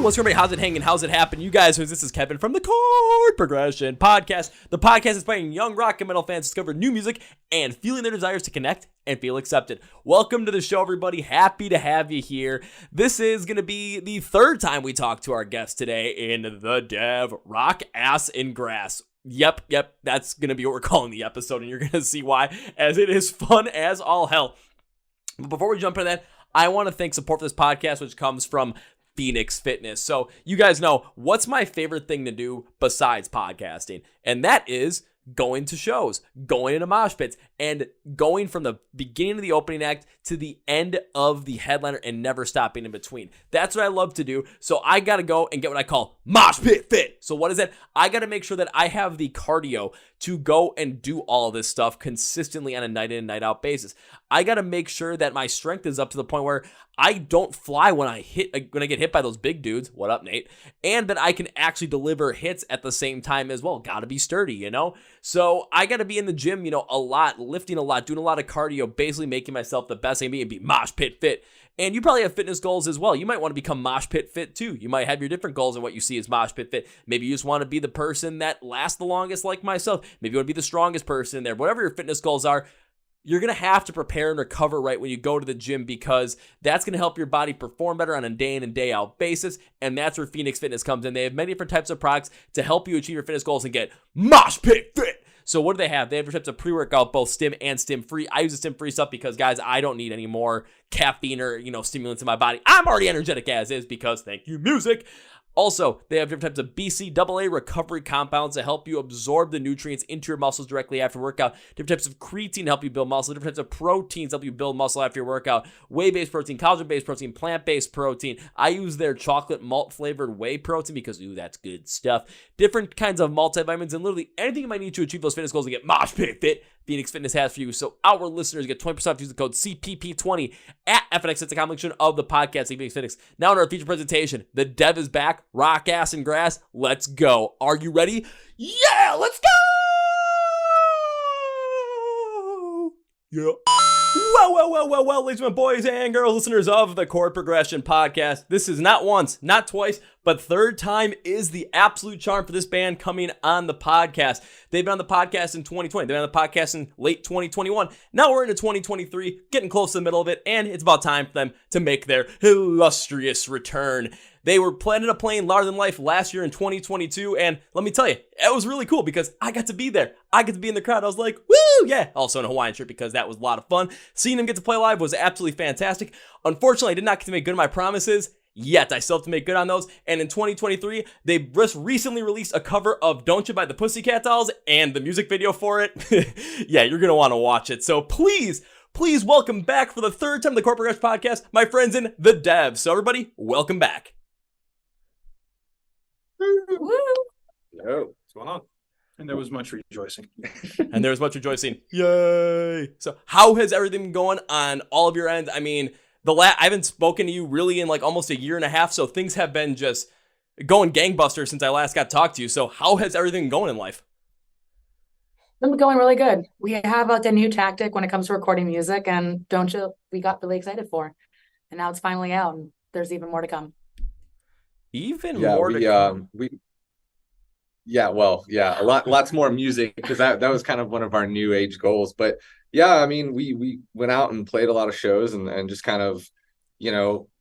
what's going on? How's it hanging? How's it happen? You guys, this is Kevin from the Chord Progression Podcast. The podcast is inspiring young rock and metal fans to discover new music and feeling their desires to connect and feel accepted. Welcome to the show, everybody. Happy to have you here. This is going to be the third time we talk to our guest today in the Dev Rock Ass in Grass. Yep, that's going to be what we're calling the episode, and you're going to see why, as it is fun as all hell. But before we jump into that, I want to thank support for this podcast, which comes from Phoenix Fitness. So you guys know what's my favorite thing to do besides podcasting, and that is going to shows, going into mosh pits, and going from the beginning of the opening act to the end of the headliner and never stopping in between. That's what I love to do. So I got to go and get what I call mosh pit fit. So what is that? I got to make sure that I have the cardio to go and do all this stuff consistently on a night in and night out basis. I got to make sure that my strength is up to the point where I don't fly when I get hit by those big dudes. What up, Nate? And that I can actually deliver hits at the same time as well. Got to be sturdy, you know? So I got to be in the gym, a lot, lifting a lot, doing a lot of cardio, basically making myself the best I can be and be mosh pit fit. And you probably have fitness goals as well. You might want to become mosh pit fit too. You might have your different goals and what you see as mosh pit fit. Maybe you just want to be the person that lasts the longest like myself. Maybe you want to be the strongest person in there. Whatever your fitness goals are, you're going to have to prepare and recover right when you go to the gym, because that's going to help your body perform better on a day in and day out basis. And that's where Phoenix Fitness comes in. They have many different types of products to help you achieve your fitness goals and get mosh pit fit. So what do they have? They have different types of pre-workout, both stim and stim-free. I use the stim-free stuff because, guys, I don't need any more caffeine or, stimulants in my body. I'm already energetic as is because, thank you, music. Also, they have different types of BCAA recovery compounds to help you absorb the nutrients into your muscles directly after workout. Different types of creatine to help you build muscle. Different types of proteins to help you build muscle after your workout. Whey-based protein, collagen-based protein, plant-based protein. I use their chocolate malt-flavored whey protein because, that's good stuff. Different kinds of multivitamins and literally anything you might need to achieve those fitness goals and get mosh pit fit. Phoenix Fitness has for you. So our listeners get 20% off. Use the code CPP20 at FNX. It's a combination of the podcast, Phoenix Fitness. Now in our feature presentation, the Dev is back. Rock, ass, and grass. Let's go. Are you ready? Yeah, let's go! Yeah. Well, ladies and boys and girls, listeners of the Chord Progression Podcast. This is not once, not twice, but third time is the absolute charm for this band coming on the podcast. They've been on the podcast in 2020. They've been on the podcast in late 2021. Now we're into 2023, getting close to the middle of it, and it's about time for them to make their illustrious return. They were planning on playing Larger Than Life last year in 2022, and let me tell you, it was really cool because I got to be there. I get to be in the crowd. I was like, woo, yeah. Also in a Hawaiian shirt because that was a lot of fun. Seeing them get to play live was absolutely fantastic. Unfortunately, I did not get to make good on my promises yet. I still have to make good on those. And in 2023, they just recently released a cover of Don't You by the Pussycat Dolls and the music video for it. Yeah, you're going to want to watch it. So please welcome back for the third time the Chord Progression Podcast, my friends in the Dev. So everybody, welcome back. Woo! Yo, what's going on? And there was much rejoicing. Yay! So how has everything been going on all of your ends? I mean, I haven't spoken to you really in like almost a year and a half, so things have been just going gangbusters since I last got to talk to you. So how has everything been going in life? It's going really good. We have a new tactic when it comes to recording music, and we got really excited for. And now it's finally out, and there's even more to come. Lots more music, because that was kind of one of our new age goals. But yeah, I mean, we went out and played a lot of shows and just kind of,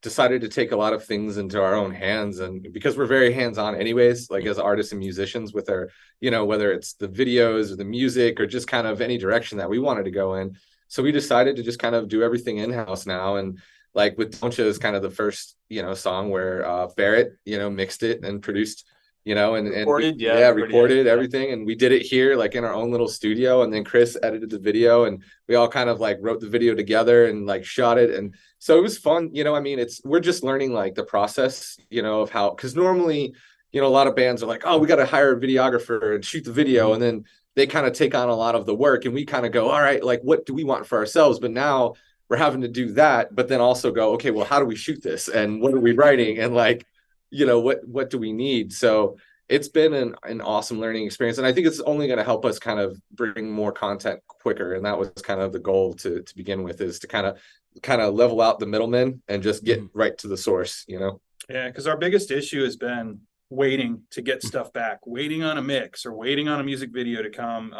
decided to take a lot of things into our own hands. And because we're very hands-on anyways, like as artists and musicians with our, whether it's the videos or the music or just kind of any direction that we wanted to go in. So we decided to just kind of do everything in-house now. And like with Don't You is kind of the first, song where Barrett, mixed it and produced, and recorded everything. And we did it here, like in our own little studio. And then Chris edited the video, and we all kind of like wrote the video together and like shot it. And so it was fun. We're just learning like the process, of how, because normally, a lot of bands are like, oh, we got to hire a videographer and shoot the video. And then they kind of take on a lot of the work, and we kind of go, all right, like, what do we want for ourselves? But now we're having to do that, but then also go, okay, well, how do we shoot this? And what are we writing? And like, what do we need? So it's been an awesome learning experience. And I think it's only going to help us kind of bring more content quicker. And that was kind of the goal to begin with, is to kind of level out the middlemen and just get right to the source, Yeah, because our biggest issue has been waiting to get stuff back, waiting on a mix or waiting on a music video to come.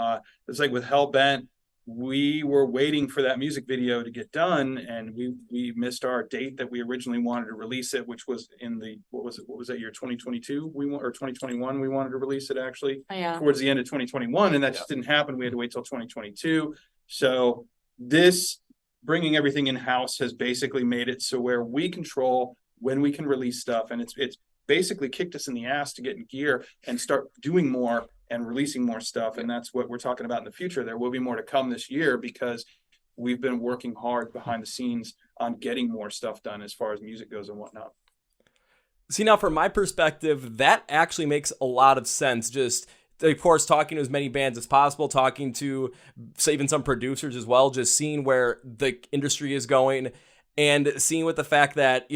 It's like with Hellbent, we were waiting for that music video to get done, and we missed our date that we originally wanted to release it, which was in the what was that year, 2022 or 2021. We wanted to release it actually towards the end of 2021, and that just didn't happen. We had to wait till 2022. So this bringing everything in house has basically made it so where we control when we can release stuff, and it's basically kicked us in the ass to get in gear and start doing more and releasing more stuff. And that's what we're talking about in the future. There will be more to come this year because we've been working hard behind the scenes on getting more stuff done as far as music goes and whatnot. See, now from my perspective, that actually makes a lot of sense. Just, of course, talking to as many bands as possible, talking to even some producers as well, just seeing where the industry is going and seeing with the fact that,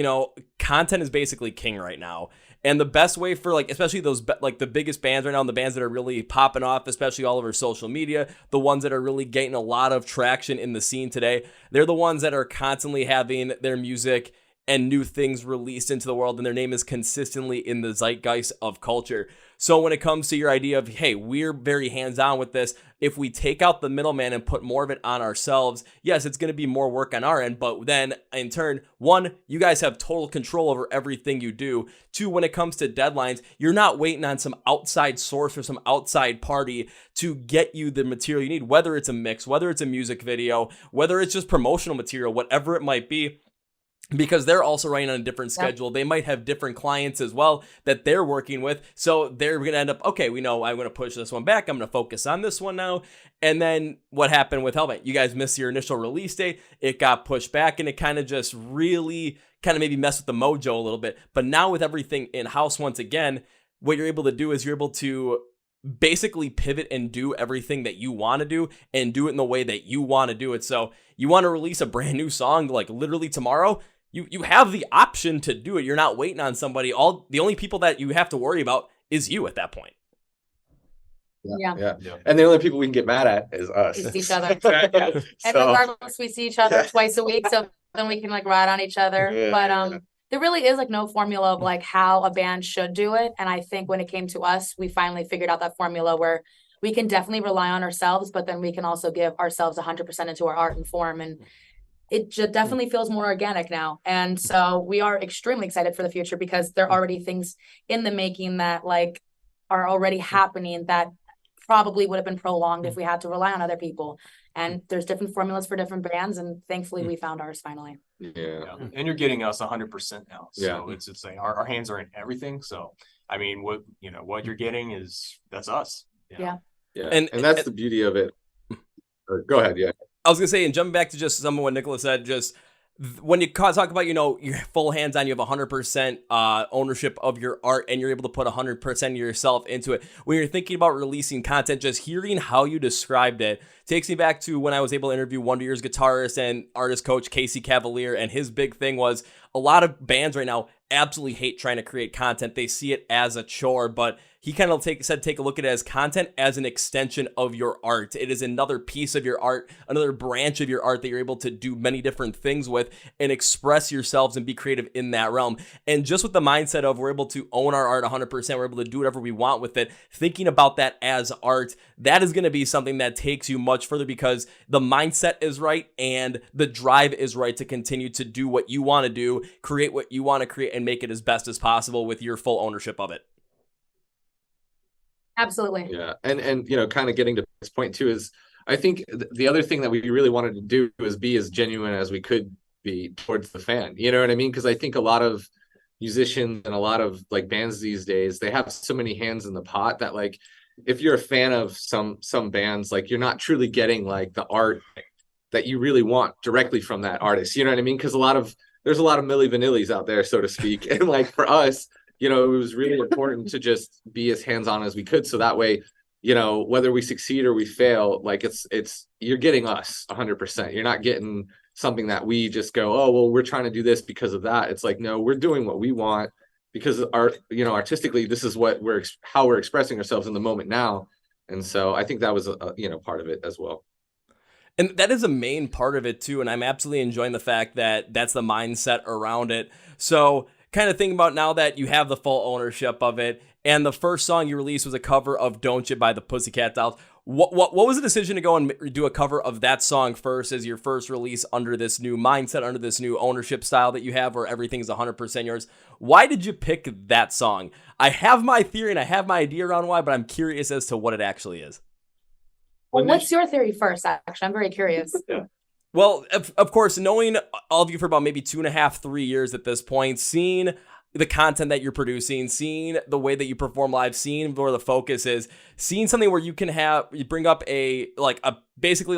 content is basically king right now. And the best way for especially those the biggest bands right now, and the bands that are really popping off, especially all over social media, the ones that are really getting a lot of traction in the scene today, they're the ones that are constantly having their music and new things released into the world, and their name is consistently in the zeitgeist of culture. So when it comes to your idea of, hey, we're very hands-on with this, if we take out the middleman and put more of it on ourselves, yes, it's going to be more work on our end, but then in turn, one, you guys have total control over everything you do. Two, when it comes to deadlines, you're not waiting on some outside source or some outside party to get you the material you need, whether it's a mix, whether it's a music video, whether it's just promotional material, whatever it might be. Because they're also running on a different schedule. They might have different clients as well that they're working with. So they're going to end up, okay, we know I'm going to push this one back. I'm going to focus on this one now. And then what happened with Hellbent? You guys missed your initial release date. It got pushed back, and it kind of just really maybe messed with the mojo a little bit. But now with everything in-house, once again, what you're able to do is you're able to basically pivot and do everything that you want to do and do it in the way that you want to do it. So you want to release a brand new song literally tomorrow, you have the option to do it. You're not waiting on somebody. The only people that you have to worry about is you at that point. Yeah. And the only people we can get mad at is us. It's each other. And regardless, we see each other twice a week, so then we can ride on each other. There really is no formula of how a band should do it. And I think when it came to us, we finally figured out that formula where we can definitely rely on ourselves, but then we can also give ourselves 100% into our art and form. And it just definitely feels more organic now. And so we are extremely excited for the future because there are already things in the making that are already happening that probably would have been prolonged if we had to rely on other people. And there's different formulas for different bands. And thankfully we found ours finally. Yeah. And you're getting us 100% now. So it's our hands are in everything. So, I mean, what you're getting that's us. Yeah. And that's the beauty of it. Go ahead. Yeah. I was going to say, and jumping back to just some of what Nikollaj said, just when you talk about, your full hands on, you have 100% ownership of your art and you're able to put 100% of yourself into it. When you're thinking about releasing content, just hearing how you described it takes me back to when I was able to interview Wonder Years guitarist and artist coach Casey Cavalier. And his big thing was a lot of bands right now absolutely hate trying to create content. They see it as a chore, but he kind of said, take a look at it as content as an extension of your art. It is another piece of your art, another branch of your art that you're able to do many different things with and express yourselves and be creative in that realm. And just with the mindset of we're able to own our art 100%, we're able to do whatever we want with it, thinking about that as art, that is going to be something that takes you much further because the mindset is right and the drive is right to continue to do what you want to do, create what you want to create, and make it as best as possible with your full ownership of it. Absolutely. Yeah. And kind of getting to this point too is I think the other thing that we really wanted to do was be as genuine as we could be towards the fan. You know what I mean? Because I think a lot of musicians and a lot of bands these days, they have so many hands in the pot that if you're a fan of some bands, you're not truly getting the art that you really want directly from that artist. You know what I mean? Because there's a lot of Milli Vanillis out there, so to speak. And for us, it was really important to just be as hands-on as we could. So that way, whether we succeed or we fail, it's you're getting us 100%. You're not getting something that we just go, oh, well, we're trying to do this because of that. It's no, we're doing what we want because artistically, this is how we're expressing ourselves in the moment now. And so I think that was, part of it as well. And that is a main part of it too. And I'm absolutely enjoying the fact that that's the mindset around it. So kind of thinking about now that you have the full ownership of it, and the first song you released was a cover of Don't Ya by the Pussycat Dolls. What was the decision to go and do a cover of that song first as your first release under this new mindset, under this new ownership style that you have where everything's 100% yours? Why did you pick that song? I have my theory and I have my idea around why, but I'm curious as to what it actually is. Well, what's your theory first, actually? I'm very curious. Yeah. Well, of course, knowing all of you for about maybe 2.5, 3 years at this point, seeing the content that you're producing, seeing the way that you perform live, seeing where the focus is, seeing something where you can you bring up basically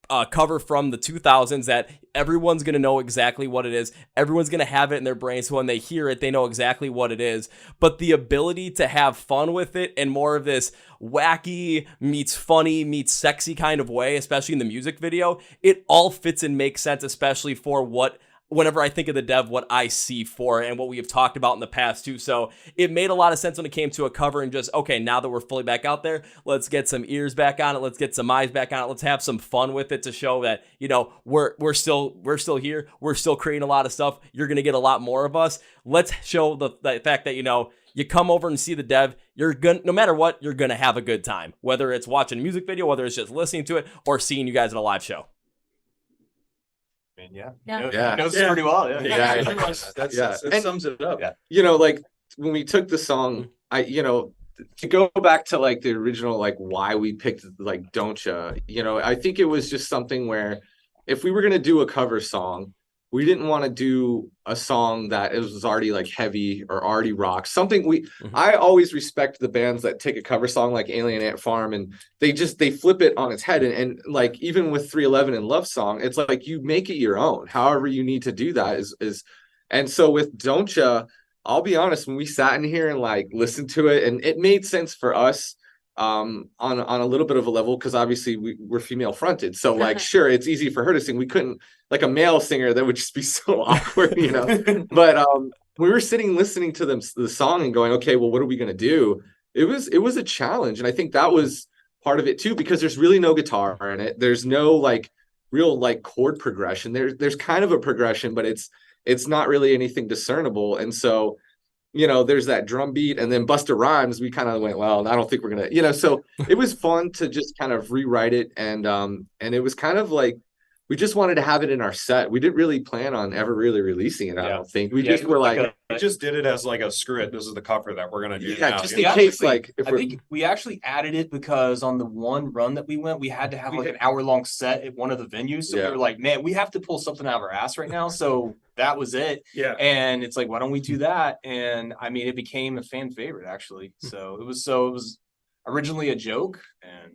a cover from the 2000s that everyone's going to know exactly what it is. Everyone's going to have it in their brain. So when they hear it, they know exactly what it is. But the ability to have fun with it and more of this wacky meets funny meets sexy kind of way, especially in the music video, it all fits and makes sense, especially for whenever I think of the dev, what I see for it and what we have talked about in the past too. So it made a lot of sense when it came to a cover and just, okay, now that we're fully back out there, let's get some ears back on it. Let's get some eyes back on it. Let's have some fun with it to show that, we're still here. We're still creating a lot of stuff. You're going to get a lot more of us. Let's show the fact that, you come over and see the dev, no matter what, you're going to have a good time, whether it's watching a music video, whether it's just listening to it or seeing you guys at a live show. Yeah. Knows it pretty well. Yeah. That sums it up. Yeah. Like when we took the song, to go back to like the original, like why we picked like Don't Ya, I think it was just something where if we were going to do a cover song, we didn't want to do a song that it was already like heavy or already rock. I always respect the bands that take a cover song like Alien Ant Farm and they flip it on its head. And like, even with 311 and Love Song, it's like you make it your own. However you need to do that is. And so with Don't Ya, I'll be honest, when we sat in here and like listened to it, and it made sense for us on a little bit of a level, because obviously we're female fronted, so like sure, it's easy for her to sing. We couldn't, like a male singer, that would just be so awkward, but we were sitting listening to the song and going, okay, well, what are we going to do? It was a challenge, and I think that was part of it too, because there's really no guitar in it. There's no like real like chord progression. There's kind of a progression, but it's not really anything discernible. And so there's that drum beat, and then Busta Rhymes, we kind of went, well, I don't think we're gonna, so it was fun to just kind of rewrite it. And it was kind of like, we just wanted to have it in our set. We didn't really plan on ever really releasing it. I don't think we just were like, we just did it as like a screw it. This is the cover that we're going to do. Yeah. Now. Just in case, like, I think we actually added it because on the one run that we went, we had to have like an hour-long set at one of the venues. So we were like, man, we have to pull something out of our ass right now. So that was it. Yeah. And it's like, why don't we do that? And I mean, it became a fan favorite actually. So it was originally a joke, and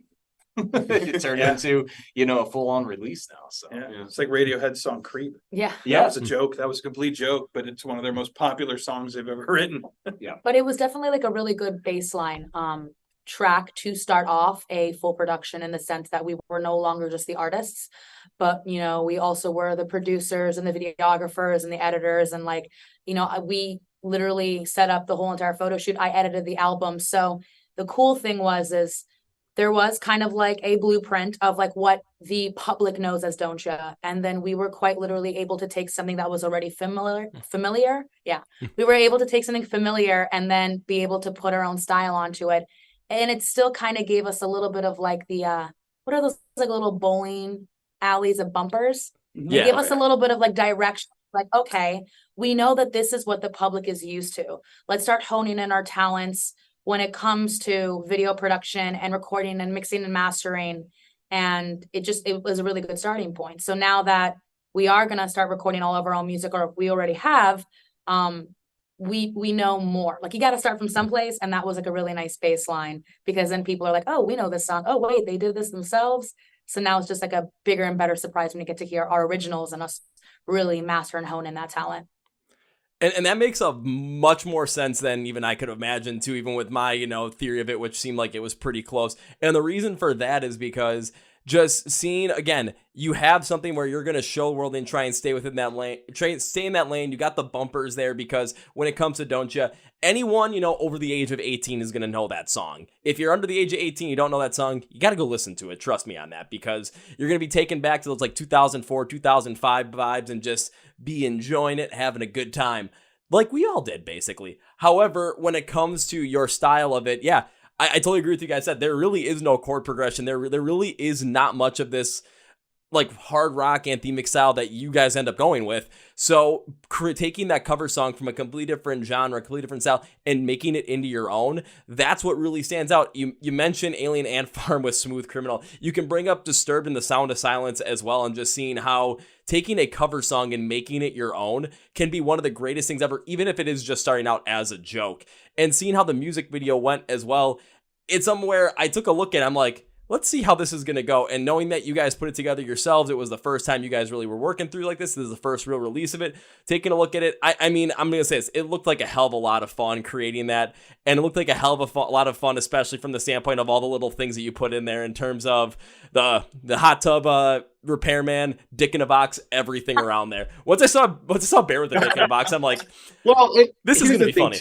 it turned into a full-on release now. So it's like Radiohead's song Creep. That was a joke. That was a complete joke, but it's one of their most popular songs they've ever written. But it was definitely like a really good baseline track to start off a full production, in the sense that we were no longer just the artists, but we also were the producers and the videographers and the editors, and like we literally set up the whole entire photo shoot. I edited the album. So the cool thing is there was kind of like a blueprint of like what the public knows as Don't Ya. And then we were quite literally able to take something that was already familiar. Yeah. We were able to take something familiar and then be able to put our own style onto it. And it still kind of gave us a little bit of like the, what are those like little bowling alleys of bumpers? Yeah. It gave us a little bit of like direction. Like, okay, we know that this is what the public is used to. Let's start honing in our talents when it comes to video production and recording and mixing and mastering. And it was a really good starting point. So now that we are going to start recording all of our own music, or we already have, we know more. Like, you got to start from someplace. And that was like a really nice baseline, because then people are like, oh, we know this song. Oh, wait, they did this themselves. So now it's just like a bigger and better surprise when you get to hear our originals and us really master and hone in that talent. And that makes a much more sense than even I could imagine too, even with my, theory of it, which seemed like it was pretty close. And the reason for that is because just seeing, again, you have something where you're going to show the world and try and stay within that lane, stay in that lane. You got the bumpers there, because when it comes to Don't Ya, anyone, over the age of 18 is going to know that song. If you're under the age of 18, you don't know that song, you got to go listen to it. Trust me on that, because you're going to be taken back to those like 2004, 2005 vibes and just be enjoying it, having a good time. like we all did, basically. However, when it comes to your style of it, yeah, I totally agree with you guys. That there really is no chord progression. There really is not much of this like hard rock anthemic style that you guys end up going with. So taking that cover song from a completely different genre, completely different style, and making it into your own, that's what really stands out. You mentioned Alien Ant Farm with Smooth Criminal. You can bring up Disturbed and The Sound of Silence as well, and just seeing how taking a cover song and making it your own can be one of the greatest things ever, even if it is just starting out as a joke. And seeing how the music video went as well, it's somewhere I took a look at, I'm like, let's see how this is going to go. And knowing that you guys put it together yourselves, it was the first time you guys really were working through like this. This is the first real release of it. Taking a look at it, I mean, I'm going to say this. It looked like a hell of a lot of fun creating that. And it looked like a hell of a lot of fun, especially from the standpoint of all the little things that you put in there in terms of the hot tub repairman, dick in a box, everything around there. Once I saw Bear with the dick in a box, I'm like, well, this is going to be funny.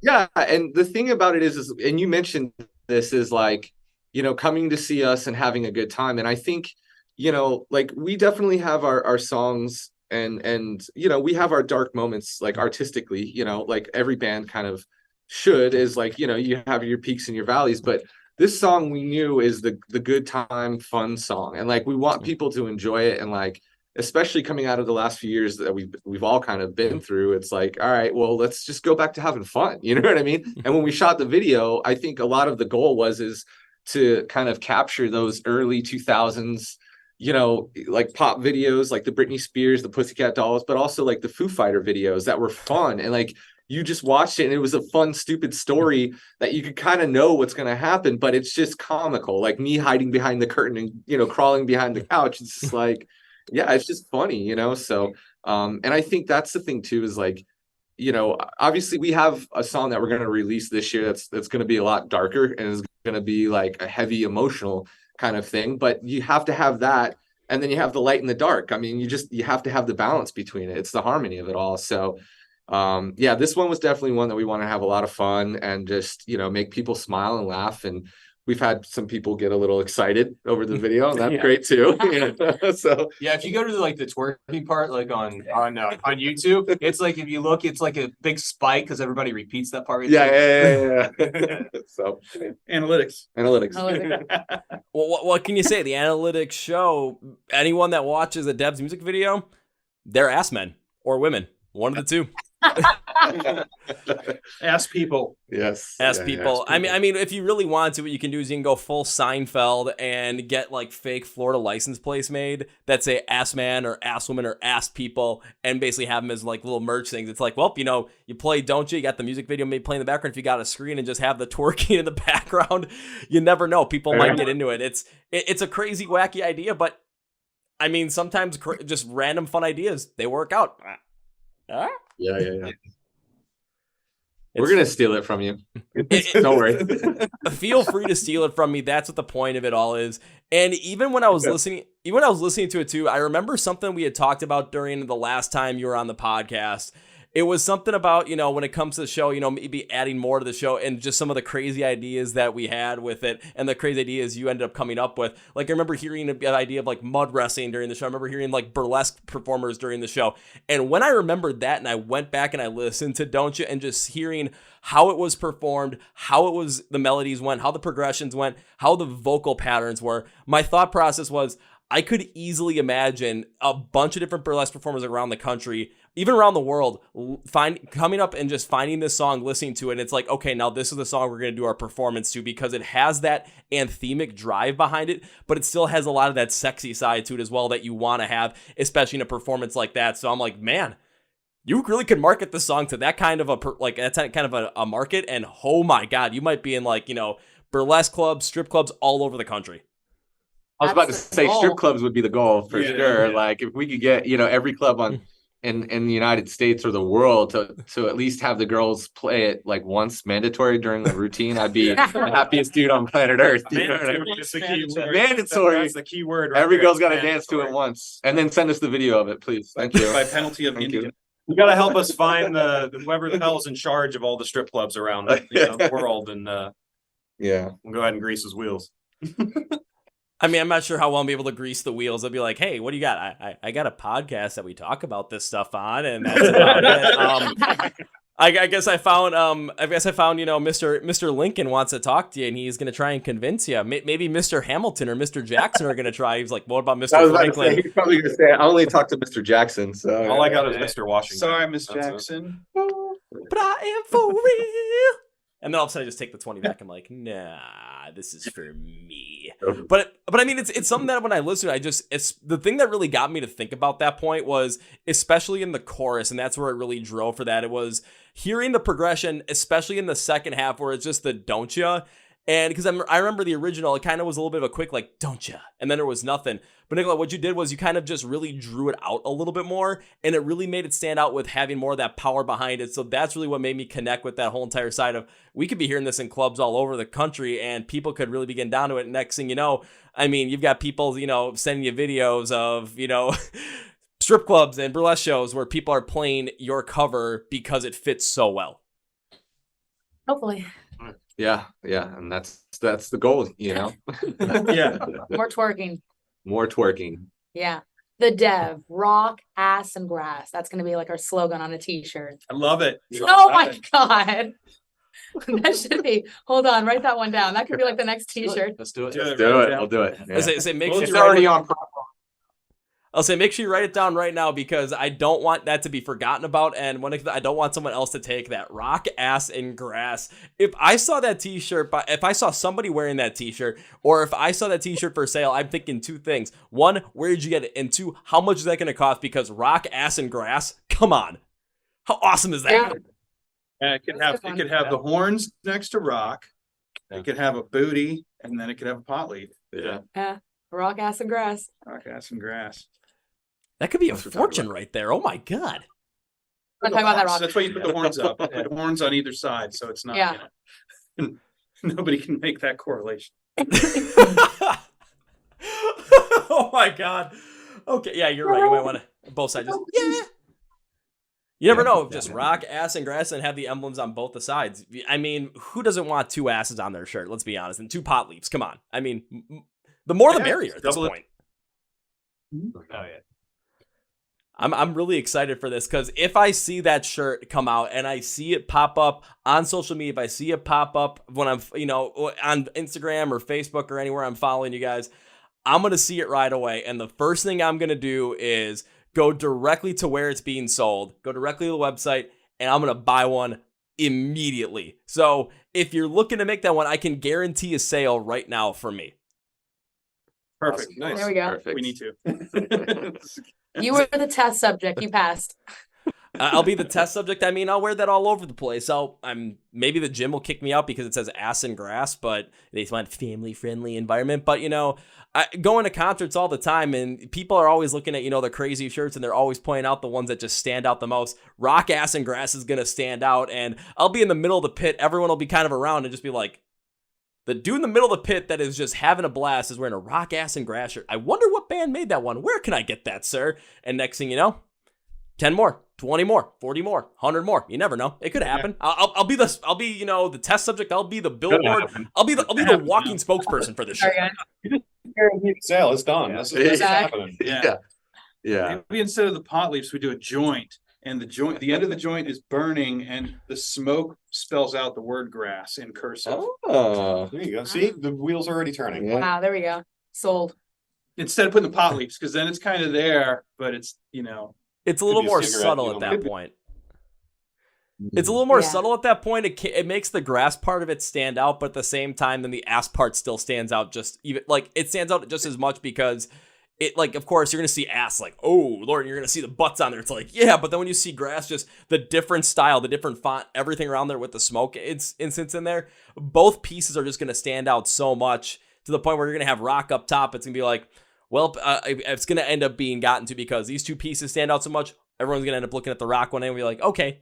Yeah. And the thing about it is, and you mentioned this, is like, you know, coming to see us and having a good time. And I think, you know, like we definitely have our songs and, you know, we have our dark moments, like artistically, you know, like every band kind of should, is like, you know, you have your peaks and your valleys, but this song we knew is the good time, fun song. And like, we want people to enjoy it. And like, especially coming out of the last few years that we've all kind of been through, it's like, all right, well, let's just go back to having fun. You know what I mean? And when we shot the video, I think a lot of the goal is to kind of capture those early 2000s, you know, like pop videos, like the Britney Spears, the Pussycat Dolls, but also like the Foo Fighter videos that were fun. And like, you just watched it and it was a fun, stupid story that you could kind of know what's going to happen, but it's just comical, like me hiding behind the curtain and, you know, crawling behind the couch. It's just like, yeah, it's just funny, you know? So, and I think that's the thing too, is like, you know, obviously we have a song that we're going to release this year that's going to be a lot darker and is going to be like a heavy emotional kind of thing, but you have to have that. And then you have the light and the dark. I mean, you have to have the balance between it. It's the harmony of it all. So, yeah, this one was definitely one that we want to have a lot of fun and just, you know, make people smile and laugh. And we've had some people get a little excited over the video, and that's great too. So yeah, if you go to like the twerking part, like on YouTube, it's like, if you look, it's like a big spike because everybody repeats that part. Yeah. So analytics. Well, what can you say? The analytics show anyone that watches a Dev's music video, they're ass men or women, one of the two. Ask people. Yes. Ask people. I mean, if you really want to, what you can do is you can go full Seinfeld and get like fake Florida license plates made that say ass man or ass woman or ass people, and basically have them as like little merch things. It's like, well, you know, you play, don't you? You got the music video maybe playing in the background. If you got a screen and just have the twerking in the background, you never know. People might get into it. It's a crazy, wacky idea, but I mean, sometimes just random fun ideas, they work out. Yeah. We're going to steal it from you. Don't worry. Feel free to steal it from me. That's what the point of it all is. And even when I was listening to it too, I remember something we had talked about during the last time you were on the podcast. It was something about, you know, when it comes to the show, you know, maybe adding more to the show and just some of the crazy ideas that we had with it and the crazy ideas you ended up coming up with. Like, I remember hearing the idea of like mud wrestling during the show. I remember hearing like burlesque performers during the show. And when I remembered that and I went back and I listened to Don't You, and just hearing how it was performed, how it was, the melodies went, how the progressions went, how the vocal patterns were, my thought process was, I could easily imagine a bunch of different burlesque performers around the country, even around the world, coming up and just finding this song, listening to it. And it's like, okay, now this is the song we're going to do our performance to, because it has that anthemic drive behind it, but it still has a lot of that sexy side to it as well that you want to have, especially in a performance like that. So I'm like, man, you really could market the song to that kind of a market. And oh my God, you might be in like, you know, burlesque clubs, strip clubs all over the country. I was about to say strip clubs would be the goal for sure. Yeah. Like if we could get, you know, every club in the United States or the world to at least have the girls play it like once mandatory during the routine, I'd be the happiest dude on planet Earth. You know what I mean? It's the key word. Mandatory. That's the key word. Every girl's got to dance to it once, and then send us the video of it, please. Thank you. By penalty of Indian. You got to help us find the whoever the hell's in charge of all the strip clubs around the world, and we'll go ahead and grease his wheels. I mean, I'm not sure how well I'll be able to grease the wheels. I'll be like, hey, what do you got? I got a podcast that we talk about this stuff on, and that's about it. I guess I found Mr. Lincoln wants to talk to you, and he's gonna try and convince you. Maybe Mr. Hamilton or Mr. Jackson are gonna try. He's like, what about Mr. Franklin? He's probably gonna say, I only talk to Mr. Jackson. So all I got is Mr. Washington. Sorry, Miss Jackson. But I am for real. And then all of a sudden I just take the 20 back. I'm like, nah, this is for me. But I mean, it's something that when I listen, it's the thing that really got me to think about that point was, especially in the chorus, and that's where it really drove for that. It was hearing the progression, especially in the second half, where it's just the don't ya. And because I remember the original, it kind of was a little bit of a quick, like, don't ya? And then there was nothing. But Nikollaj, what you did was you kind of just really drew it out a little bit more, and it really made it stand out with having more of that power behind it. So that's really what made me connect with that whole entire side of, we could be hearing this in clubs all over the country, and people could really be getting down to it. Next thing you know, I mean, you've got people, sending you videos of, strip clubs and burlesque shows where people are playing your cover because it fits so well. Hopefully. Yeah, and that's the goal, Yeah. More twerking. More twerking. Yeah. The Dev, rock, ass, and grass. That's going to be like our slogan on a t-shirt. I love it. Oh my God. That should be. Hold on, write that one down. That could be like the next t-shirt. Let's do it. Let's do it. We'll do it. Yeah. It's already on. I'll say make sure you write it down right now, because I don't want that to be forgotten about, and I don't want someone else to take that rock, ass, and grass. If I saw that t-shirt, if I saw somebody wearing that t-shirt, or if I saw that t-shirt for sale, I'm thinking two things. One, where did you get it? And two, how much is that going to cost? Because rock, ass, and grass, come on. How awesome is that? Yeah, it could have the horns next to rock. Yeah. It could have a booty, and then it could have a pot leaf. Yeah. Rock, ass, and grass. Rock, ass, and grass. That could be a fortune right there. Oh my God. I'm talking about that rock. That's why you put the horns up. Put the horns on either side, so it's not. Nobody can make that correlation. Oh my God. Okay, yeah, you're right. You might want to both sides. You never know. Just rock, ass, and grass, and have the emblems on both the sides. I mean, who doesn't want two asses on their shirt? Let's be honest. And two pot leaves. Come on. I mean, the more the merrier at this point. Oh yeah. I'm really excited for this, because if I see that shirt come out and I see it pop up on social media, if I see it pop up when I'm, on Instagram or Facebook or anywhere I'm following you guys, I'm going to see it right away. And the first thing I'm going to do is go directly to where it's being sold, go directly to the website, and I'm going to buy one immediately. So if you're looking to make that one, I can guarantee a sale right now for me. Perfect. Awesome. Nice. There we go. Perfect. We need to. You were the test subject. You passed. I'll be the test subject. I mean, I'll wear that all over the place. Maybe the gym will kick me out because it says ass and grass, but they want family-friendly environment. But, I go to concerts all the time, and people are always looking at, the crazy shirts, and they're always pointing out the ones that just stand out the most. Rock, ass, and grass is going to stand out, and I'll be in the middle of the pit. Everyone will be kind of around and just be like, the dude in the middle of the pit that is just having a blast is wearing a rock, ass, and grass shirt. I wonder what band made that one. Where can I get that, sir? And next thing you know, 10 more, 20 more, 40 more, 100 more. You never know. It could happen. Yeah. I'll be the test subject. I'll be the billboard. I'll be the walking spokesperson for this shit. Sale, it's done. This is happening. Yeah. Yeah. Maybe instead of the pot leaves, we do a joint, and the end of the joint is burning, and the smoke spells out the word grass in cursive. Oh, there you go. See, the wheels are already turning. Yeah. Wow, there we go. Sold. Instead of putting the pot leaves, because then it's kind of there, but it's, it's a little more subtle at that point. It's a little more subtle at that point. It makes the grass part of it stand out, but at the same time, then the ass part still stands out it stands out just as much, because it, of course, you're going to see ass, oh, Lord, you're going to see the butts on there. It's but then when you see grass, just the different style, the different font, everything around there with the smoke instance in there, both pieces are just going to stand out so much to the point where you're going to have rock up top. It's going to be it's going to end up being gotten to, because these two pieces stand out so much. Everyone's going to end up looking at the rock one and be like, okay,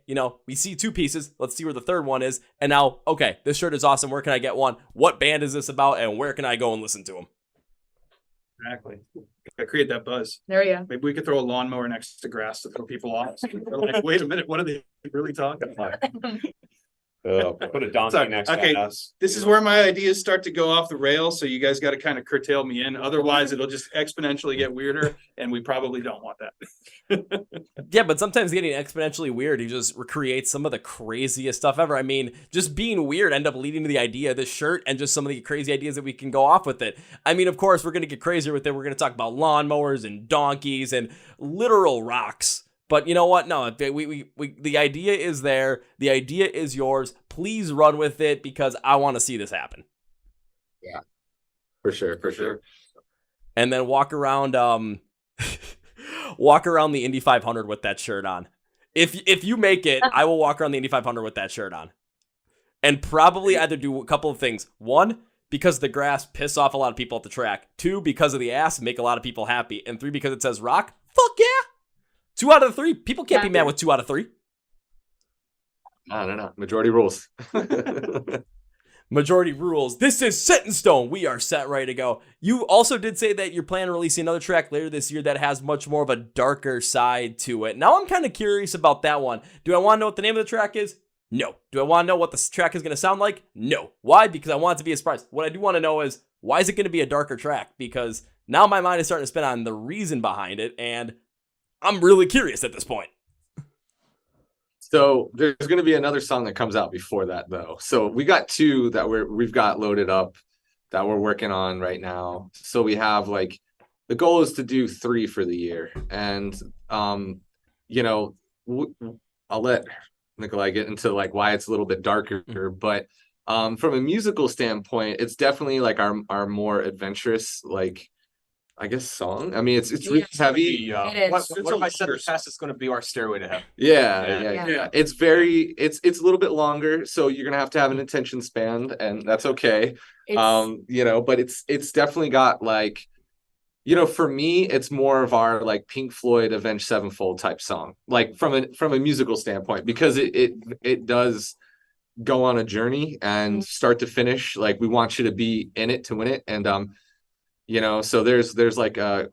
we see two pieces. Let's see where the third one is. And now, okay, this shirt is awesome. Where can I get one? What band is this about? And where can I go and listen to them? Exactly. I create that buzz. There we go. Maybe we could throw a lawnmower next to grass to throw people off. They're like, wait a minute, what are they really talking about? Put a donkey next okay, to us. This is where my ideas start to go off the rails. So you guys got to kind of curtail me in. Otherwise, it'll just exponentially get weirder, and we probably don't want that. Yeah, but sometimes getting exponentially weird, you just recreate some of the craziest stuff ever. I mean, just being weird end up leading to the idea of this shirt and just some of the crazy ideas that we can go off with it. I mean, of course, we're going to get crazier with it. We're going to talk about lawnmowers and donkeys and literal rocks. But you know what? No, the idea is there. The idea is yours. Please run with it because I want to see this happen. Yeah, for sure. And then walk around walk around the Indy 500 with that shirt on. If you make it, I will walk around the Indy 500 with that shirt on. And probably either do a couple of things. One, because the grass piss off a lot of people at the track. Two, because of the ass, make a lot of people happy. And three, because it says rock. Fuck yeah. 2 out of 3. People can't be mad with 2 out of 3. I don't know. Majority rules. Majority rules. This is set in stone. We are set, ready to go. You also did say that you're planning on releasing another track later this year that has much more of a darker side to it. Now I'm kind of curious about that one. Do I want to know what the name of the track is? No. Do I want to know what the track is going to sound like? No. Why? Because I want it to be a surprise. What I do want to know is, why is it going to be a darker track? Because now my mind is starting to spin on the reason behind it, and I'm really curious at this point. So there's going to be another song that comes out before that, though. So we got 2 that we've got loaded up that we're working on right now. So we have the goal is to do 3 for the year, and I'll let Nikollaj get into why it's a little bit darker, but from a musical standpoint, it's definitely our more adventurous I guess song. I mean, it's really heavy. It is. What if I said the fastest going to be our Stairway to Heaven? Yeah. It's it's a little bit longer, so you're gonna have to have an attention span, and that's okay. But it's definitely got for me, it's more of our Pink Floyd Avenged Sevenfold type song, from a musical standpoint, because it does go on a journey and start to finish. We want you to be in it to win it, and so there's a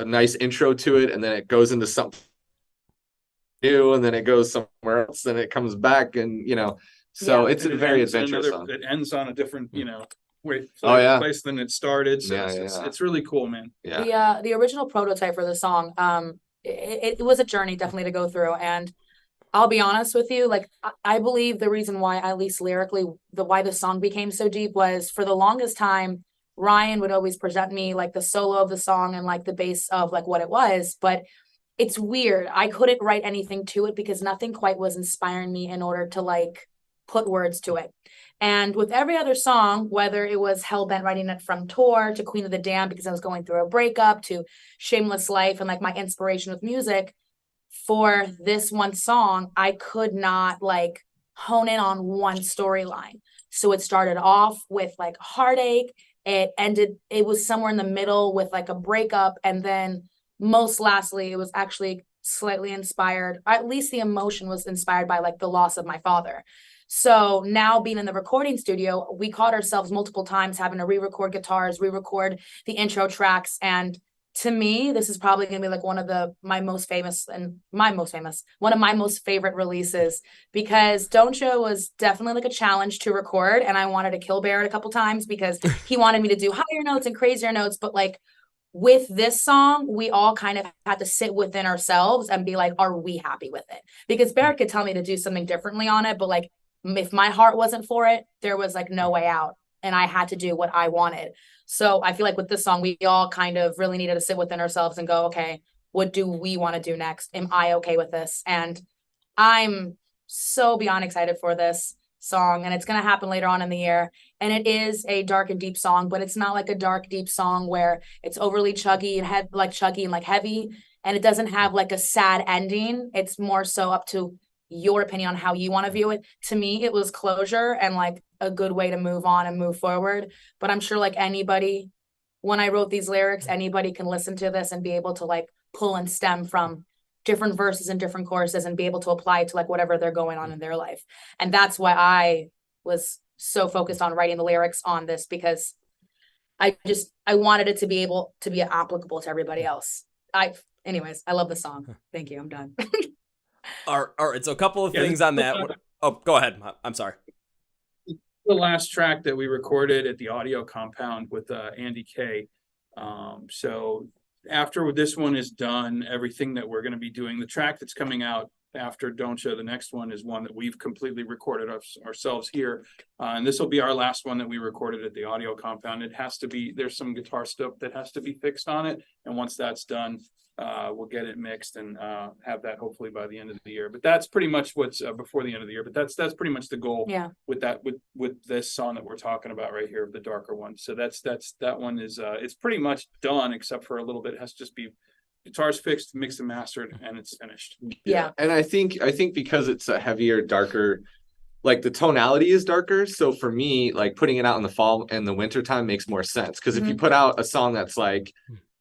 nice intro to it, and then it goes into something new, and then it goes somewhere else, and it comes back, and it's a very adventurous song. It ends on a different place than it started. So it's really cool, man. Yeah. The original prototype for the song, it was a journey definitely to go through, and I'll be honest with you, I believe the reason why, at least lyrically, why the song became so deep was, for the longest time, Ryan would always present me the solo of the song and the bass of what it was, but it's weird. I couldn't write anything to it because nothing quite was inspiring me in order to put words to it. And with every other song, whether it was Hellbent writing it from Tour to Queen of the Damned because I was going through a breakup, to Shameless Life and my inspiration with music, for this one song, I could not hone in on one storyline. So it started off with heartache. It was somewhere in the middle with a breakup. And then most lastly, it was actually slightly inspired, at least the emotion was inspired by the loss of my father. So now being in the recording studio, we caught ourselves multiple times having to re-record guitars, re-record the intro tracks. And to me, this is probably going to be one of my most favorite releases, because Don't Show was definitely a challenge to record. And I wanted to kill Barrett a couple times because he wanted me to do higher notes and crazier notes. But with this song, we all kind of had to sit within ourselves and be are we happy with it? Because Barrett could tell me to do something differently on it. But if my heart wasn't for it, there was no way out. And I had to do what I wanted. So I feel with this song, we all kind of really needed to sit within ourselves and go, okay, what do we want to do next? Am I okay with this? And I'm so beyond excited for this song, and it's going to happen later on in the year. And it is a dark and deep song, but it's not a dark, deep song where it's overly chuggy and heavy. And it doesn't have a sad ending. It's more so up to your opinion on how you want to view it. To me, it was closure and a good way to move on and move forward. But I'm sure anybody, when I wrote these lyrics, anybody can listen to this and be able to pull and stem from different verses and different choruses and be able to apply it to whatever they're going on in their life. And that's why I was so focused on writing the lyrics on this, because I wanted it to be able to be applicable to everybody else. Anyways, I love the song. Thank you. I'm done. All right. So a couple of things on that. Oh, go ahead. I'm sorry. The last track that we recorded at the audio compound with Andy K. So after this one is done, everything that we're going to be doing, the track that's coming out after Don't Show, the next one is one that we've completely recorded ourselves here. And this will be our last one that we recorded at the audio compound. It has to be, there's some guitar stuff that has to be fixed on it. And once that's done, we'll get it mixed and have that hopefully by the end of the year. But that's pretty much what's before the end of the year. But that's pretty much the goal with that, with this song that we're talking about right here, the darker one. So that one is it's pretty much done, except for a little bit. It has to just be guitars fixed, mixed and mastered, and it's finished. Yeah. And I think because it's a heavier, darker, like the tonality is darker. So for me, like putting it out in the fall and the winter time makes more sense. Because if you put out a song that's like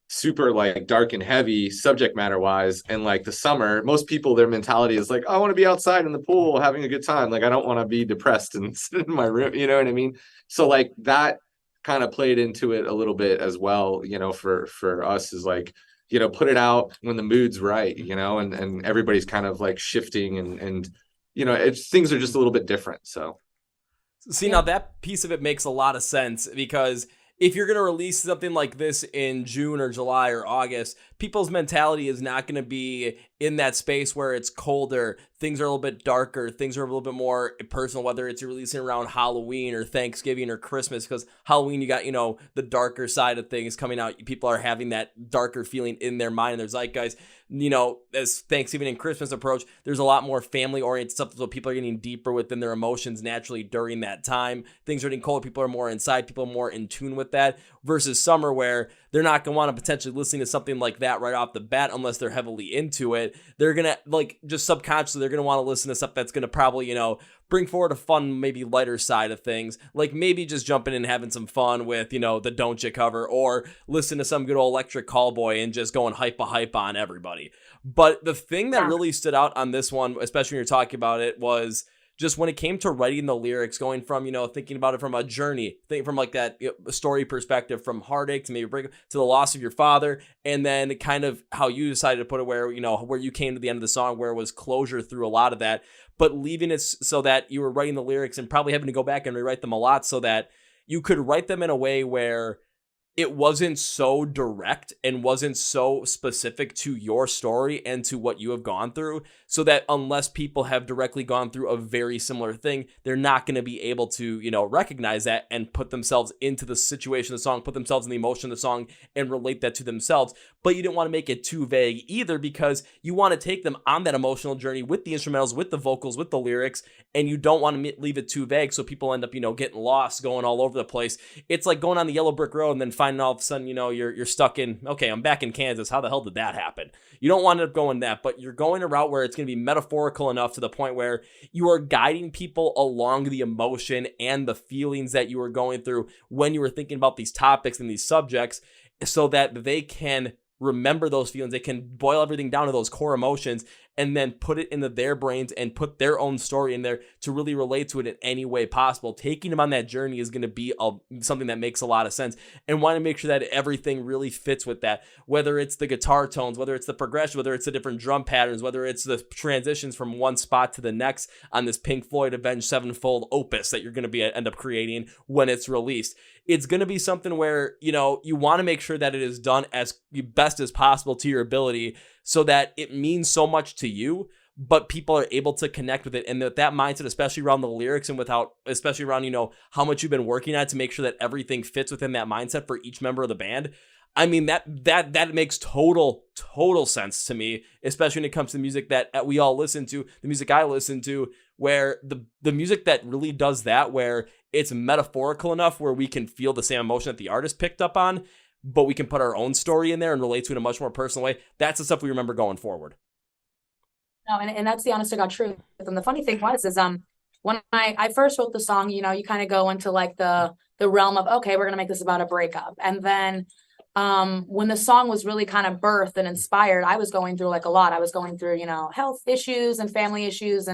super like dark and heavy subject matter wise, and like the summer, most people, their mentality is like, I want to be outside in the pool having a good time. Like I don't want to be depressed and sit in my room. You know what I mean? So like that kind of played into it a little bit as well, you know, for us is like, you know, put it out when the mood's right, you know, and everybody's kind of like shifting and you know, things are just a little bit different. So see, now that piece of it makes a lot of sense, because if you're going to release something like this in June or July or August, people's mentality is not going to be in that space where it's colder, things are a little bit darker, things are a little bit more personal, whether it's releasing around Halloween or Thanksgiving or Christmas, because Halloween, you got, you know, the darker side of things coming out. People are having that darker feeling in their mind and their zeitgeist. You know, as Thanksgiving and Christmas approach, there's a lot more family-oriented stuff, so people are getting deeper within their emotions naturally during that time. Things are getting colder, people are more inside, people are more in tune with that, versus summer where they're not going to want to potentially listen to something like that right off the bat unless they're heavily into it. They're going to, like, just subconsciously, they're going to want to listen to stuff that's going to probably, you know, bring forward a fun, maybe lighter side of things, like maybe just jumping in and having some fun with, you know, the Don't Ya cover, or listen to some good old Electric Callboy and just going hype on everybody. But the thing that really stood out on this one, especially when you're talking about it, was just when it came to writing the lyrics, going from, you know, thinking about it from a journey, thinking from like that, you know, story perspective, from heartache to maybe breakup to the loss of your father, and then kind of how you decided to put it where, you know, where you came to the end of the song, where it was closure through a lot of that, but leaving it so that you were writing the lyrics and probably having to go back and rewrite them a lot so that you could write them in a way where it wasn't so direct and wasn't so specific to your story and to what you have gone through, so that unless people have directly gone through a very similar thing, they're not going to be able to, you know, recognize that and put themselves into the situation of the song, put themselves in the emotion of the song and relate that to themselves. But you didn't want to make it too vague either, because you want to take them on that emotional journey with the instrumentals, with the vocals, with the lyrics, and you don't want to leave it too vague so people end up, you know, getting lost, going all over the place. It's like going on the yellow brick road and then finding all of a sudden, you know, you're stuck in, okay, I'm back in Kansas. How the hell did that happen? You don't want to end up going that, but you're going a route where it's going to be metaphorical enough to the point where you are guiding people along the emotion and the feelings that you were going through when you were thinking about these topics and these subjects, so that they can remember those feelings. They can boil everything down to those core emotions and then put it into their brains and put their own story in there to really relate to it in any way possible. Taking them on that journey is going to be something that makes a lot of sense, and want to make sure that everything really fits with that, whether it's the guitar tones, whether it's the progression, whether it's the different drum patterns, whether it's the transitions from one spot to the next on this Pink Floyd Avenged Sevenfold opus that you're going to be end up creating when it's released. It's going to be something where, you know, you want to make sure that it is done as best as possible to your ability, so that it means so much to you, but people are able to connect with it. And that mindset, especially around the lyrics and especially around, you know, how much you've been working at to make sure that everything fits within that mindset for each member of the band. I mean, that makes total sense to me, especially when it comes to music that we all listen to, the music I listen to, where the music that really does that, where it's metaphorical enough where we can feel the same emotion that the artist picked up on, but we can put our own story in there and relate to it in a much more personal way. That's the stuff we remember going forward. No, and that's the honest to God truth. And the funny thing was, when I first wrote the song, you know, you kind of go into like the realm of, okay, we're going to make this about a breakup. And then when the song was really kind of birthed and inspired, I was going through like a lot. I was going through, you know, health issues and family issues.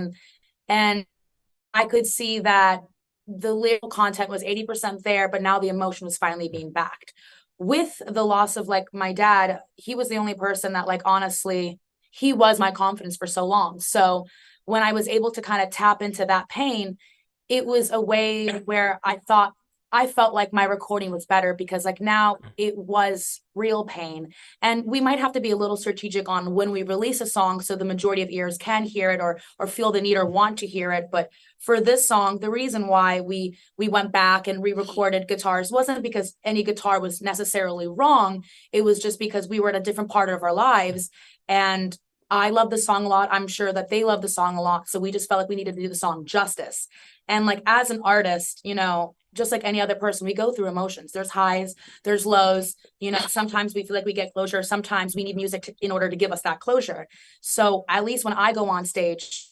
And I could see that the lyrical content was 80% there, but now the emotion was finally being backed. With the loss of like my dad, he was the only person that, like, honestly, he was my confidence for so long. So when I was able to kind of tap into that pain, it was a way where I felt like my recording was better because like now it was real pain. And we might have to be a little strategic on when we release a song so the majority of ears can hear it or feel the need or want to hear it. But for this song, the reason why we went back and re-recorded guitars wasn't because any guitar was necessarily wrong. It was just because we were at a different part of our lives. And I love the song a lot. I'm sure that they love the song a lot. So we just felt like we needed to do the song justice. And like as an artist, you know, just like any other person, we go through emotions. There's highs, there's lows. You know, sometimes we feel like we get closure. Sometimes we need music in order to give us that closure. So at least when I go on stage,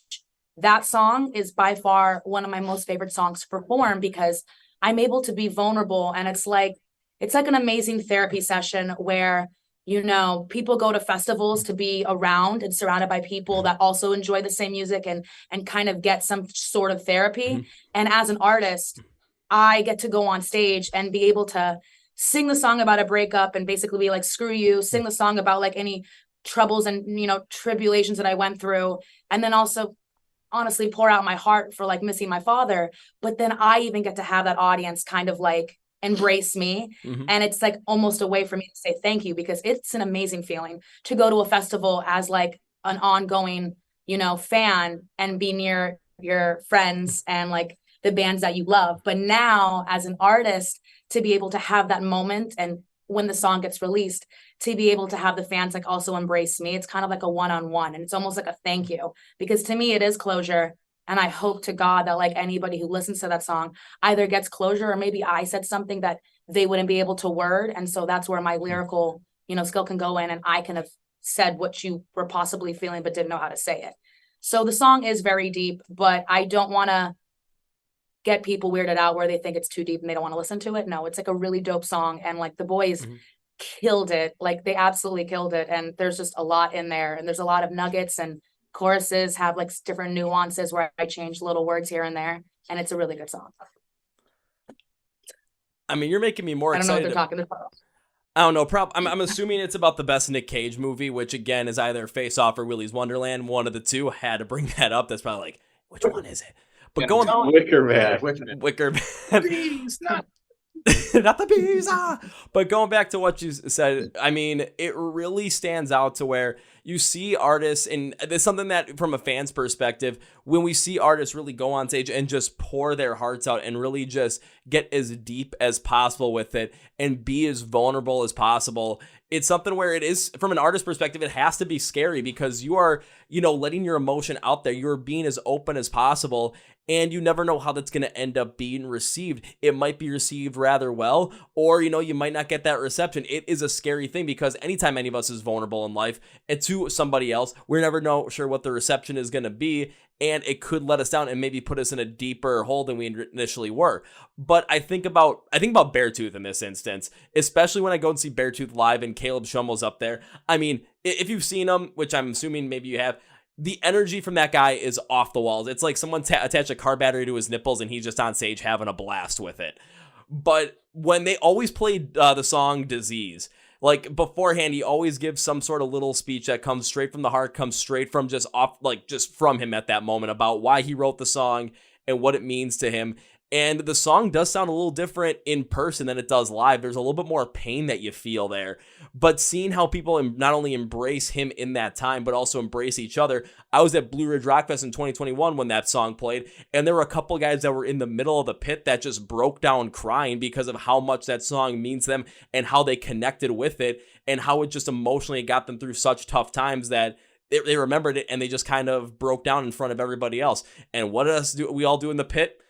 that song is by far one of my most favorite songs to perform because I'm able to be vulnerable. And it's like an amazing therapy session where, you know, people go to festivals to be around and surrounded by people that also enjoy the same music and kind of get some sort of therapy. Mm-hmm. And as an artist, I get to go on stage and be able to sing the song about a breakup and basically be like, screw you, sing the song about like any troubles and, you know, tribulations that I went through. And then also honestly pour out my heart for like missing my father. But then I even get to have that audience kind of like embrace me. Mm-hmm. And it's like almost a way for me to say thank you because it's an amazing feeling to go to a festival as like an ongoing, you know, fan and be near your friends and like the bands that you love. But now as an artist, to be able to have that moment and when the song gets released, to be able to have the fans like also embrace me, it's kind of like a one-on-one and it's almost like a thank you because to me it is closure. And I hope to God that like anybody who listens to that song either gets closure or maybe I said something that they wouldn't be able to word. And so that's where my lyrical, you know, skill can go in and I can have said what you were possibly feeling but didn't know how to say it. So the song is very deep, but I don't want to get people weirded out where they think it's too deep and they don't want to listen to it. No, it's like a really dope song. And like the boys killed it. Like they absolutely killed it. And there's just a lot in there and there's a lot of nuggets and choruses have like different nuances where I change little words here and there. And it's a really good song. I mean, you're making me more excited. I don't know if they're talking about. I don't know. I'm assuming it's about the best Nick Cage movie, which again is either Face Off or Willy's Wonderland. One of the two. Had to bring that up. That's probably like, which one is it? But going Wicker Man. Bees, not the bees. But going back to what you said, I mean, it really stands out to where you see artists, and there's something that from a fan's perspective, when we see artists really go on stage and just pour their hearts out and really just get as deep as possible with it and be as vulnerable as possible. It's something where it is, from an artist perspective, it has to be scary because you are, you know, letting your emotion out there. You're being as open as possible. And you never know how that's going to end up being received. It might be received rather well, or, you know, you might not get that reception. It is a scary thing because anytime any of us is vulnerable in life and to somebody else, we're never sure what the reception is going to be. And it could let us down and maybe put us in a deeper hole than we initially were. But I think about Beartooth in this instance, especially when I go and see Beartooth live and Caleb Schummel's up there. I mean, if you've seen him, which I'm assuming maybe you have, the energy from that guy is off the walls. It's like someone attached a car battery to his nipples and he's just on stage having a blast with it. But when they always played the song Disease, like beforehand, he always gives some sort of little speech that comes straight from the heart, comes straight from just from him at that moment about why he wrote the song and what it means to him. And the song does sound a little different in person than it does live. There's a little bit more pain that you feel there. But seeing how people not only embrace him in that time, but also embrace each other. I was at Blue Ridge Rock Fest in 2021 when that song played, and there were a couple guys that were in the middle of the pit that just broke down crying because of how much that song means to them and how they connected with it and how it just emotionally got them through such tough times that they remembered it and they just kind of broke down in front of everybody else. And what did we all do in the pit?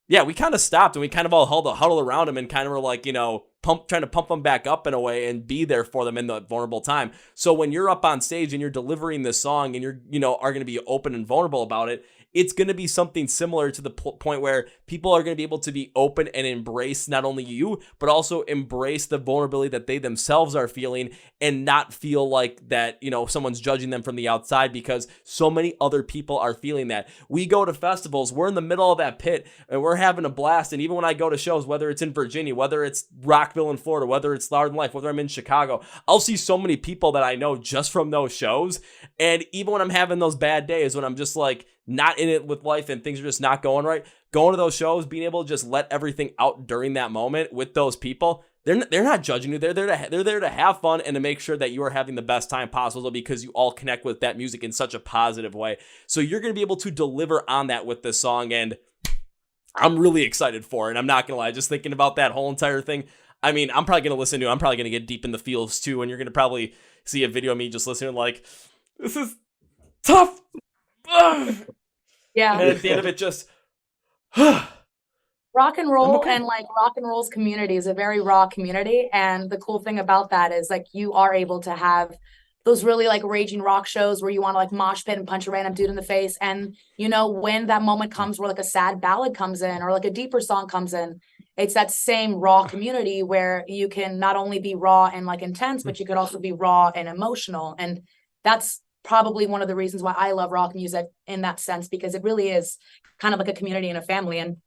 Yeah, we kind of stopped and we kind of all huddle around him and kind of were like, you know, trying to pump them back up in a way and be there for them in the vulnerable time. So when you're up on stage and you're delivering this song and you're, you know, are going to be open and vulnerable about it, it's going to be something similar to the point where people are going to be able to be open and embrace not only you, but also embrace the vulnerability that they themselves are feeling and not feel like that, you know, someone's judging them from the outside because so many other people are feeling that. We go to festivals, we're in the middle of that pit and we're having a blast. And even when I go to shows, whether it's in Virginia, whether it's Rockville in Florida, whether it's Large Life, whether I'm in Chicago, I'll see so many people that I know just from those shows. And even when I'm having those bad days, when I'm just like not in it with life and things are just not going right, going to those shows, being able to just let everything out during that moment with those people, they're not judging you. They're there to have fun and to make sure that you are having the best time possible because you all connect with that music in such a positive way. So you're going to be able to deliver on that with this song, and I'm really excited for it. And I'm not going to lie, just thinking about that whole entire thing. I mean, I'm probably going to listen to it. I'm probably going to get deep in the feels too, and you're going to probably see a video of me just listening like, this is tough. Yeah. And then at the end of it, just rock and roll okay. and like rock and roll's community is a very raw community. And the cool thing about that is like you are able to have those really like raging rock shows where you want to like mosh pit and punch a random dude in the face. And you know, when that moment comes where like a sad ballad comes in or like a deeper song comes in, it's that same raw community where you can not only be raw and like intense, but you could also be raw and emotional. And that's probably one of the reasons why I love rock music in that sense, because it really is kind of like a community and a family. And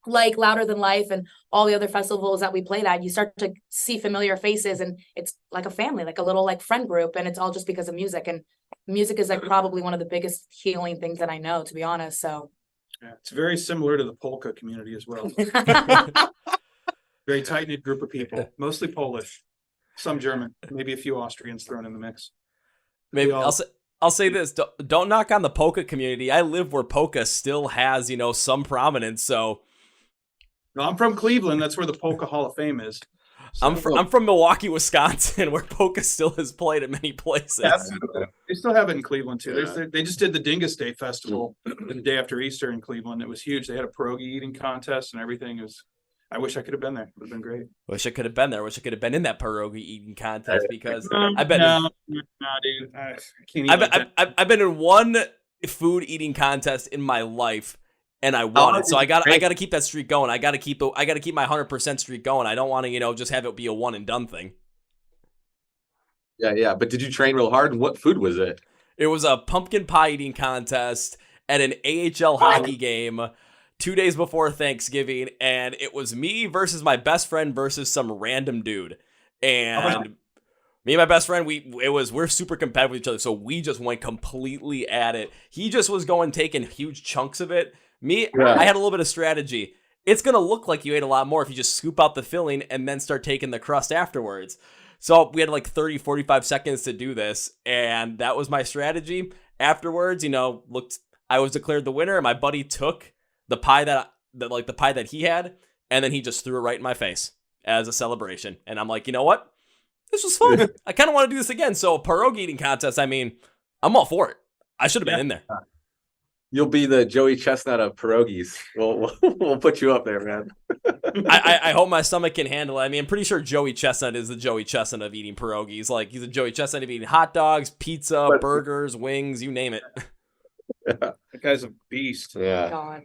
like Louder Than Life and all the other festivals that we played at, you start to see familiar faces and it's like a family, like a little like friend group, and it's all just because of music. And music is like probably one of the biggest healing things that I know, to be honest. So yeah, it's very similar to the polka community as well. Very tight-knit group of people, mostly Polish, some German, maybe a few Austrians thrown in the mix. Maybe I'll say this, don't knock on the polka community. I live where polka still has, you know, some prominence, so no, I'm from Cleveland. That's where the Polka Hall of Fame is. So, I'm from Milwaukee, Wisconsin, where polka still is played at many places. They still have it in Cleveland too. Yeah. They just did the Dingus Day Festival the day after Easter in Cleveland. It was huge. They had a pierogi eating contest and everything. It was. I wish I could have been there. It would have been great. Wish I could have been there. Wish I could have been in that pierogi eating contest because I've been. been. No, dude. I can't. I've been in one food eating contest in my life. And I won it, so I got to keep that streak going. I got to keep my 100% streak going. I don't want to, you know, just have it be a one and done thing. Yeah. But did you train real hard? And what food was it? It was a pumpkin pie eating contest at an AHL hockey game 2 days before Thanksgiving, and it was me versus my best friend versus some random dude. And me and my best friend, we're super competitive with each other, so we just went completely at it. He just was taking huge chunks of it. Me, I had a little bit of strategy. It's going to look like you ate a lot more if you just scoop out the filling and then start taking the crust afterwards. So we had like 30, 45 seconds to do this, and that was my strategy. Afterwards, you know, I was declared the winner, and my buddy took the pie the pie that he had, and then he just threw it right in my face as a celebration. And I'm like, you know what? This was fun. I kind of want to do this again. So a pierogi eating contest, I mean, I'm all for it. I should have been in there. You'll be the Joey Chestnut of pierogies. We'll put you up there, man. I hope my stomach can handle it. I mean, I'm pretty sure Joey Chestnut is the Joey Chestnut of eating pierogies. Like, he's a Joey Chestnut of eating hot dogs, pizza, burgers, wings, you name it. Yeah. That guy's a beast. Yeah. God.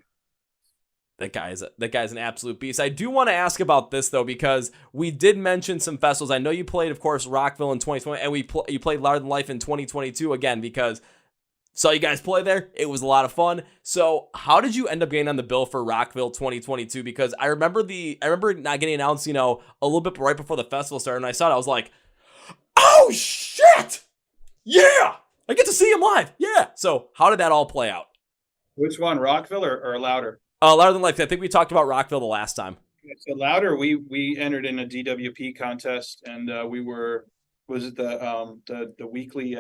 That guy's an absolute beast. I do want to ask about this though, because we did mention some festivals. I know you played, of course, Rockville in 2020, and you played Louder Than Life in 2022 again, because saw you guys play there. It was a lot of fun. So how did you end up getting on the bill for Rockville 2022? Because I remember not getting announced, you know, a little bit right before the festival started, and I saw it. I was like, oh shit! Yeah! I get to see him live. Yeah. So how did that all play out? Which one, Rockville or Louder? Louder Than Life. I think we talked about Rockville the last time. So Louder, we entered in a DWP contest, and was it the weekly?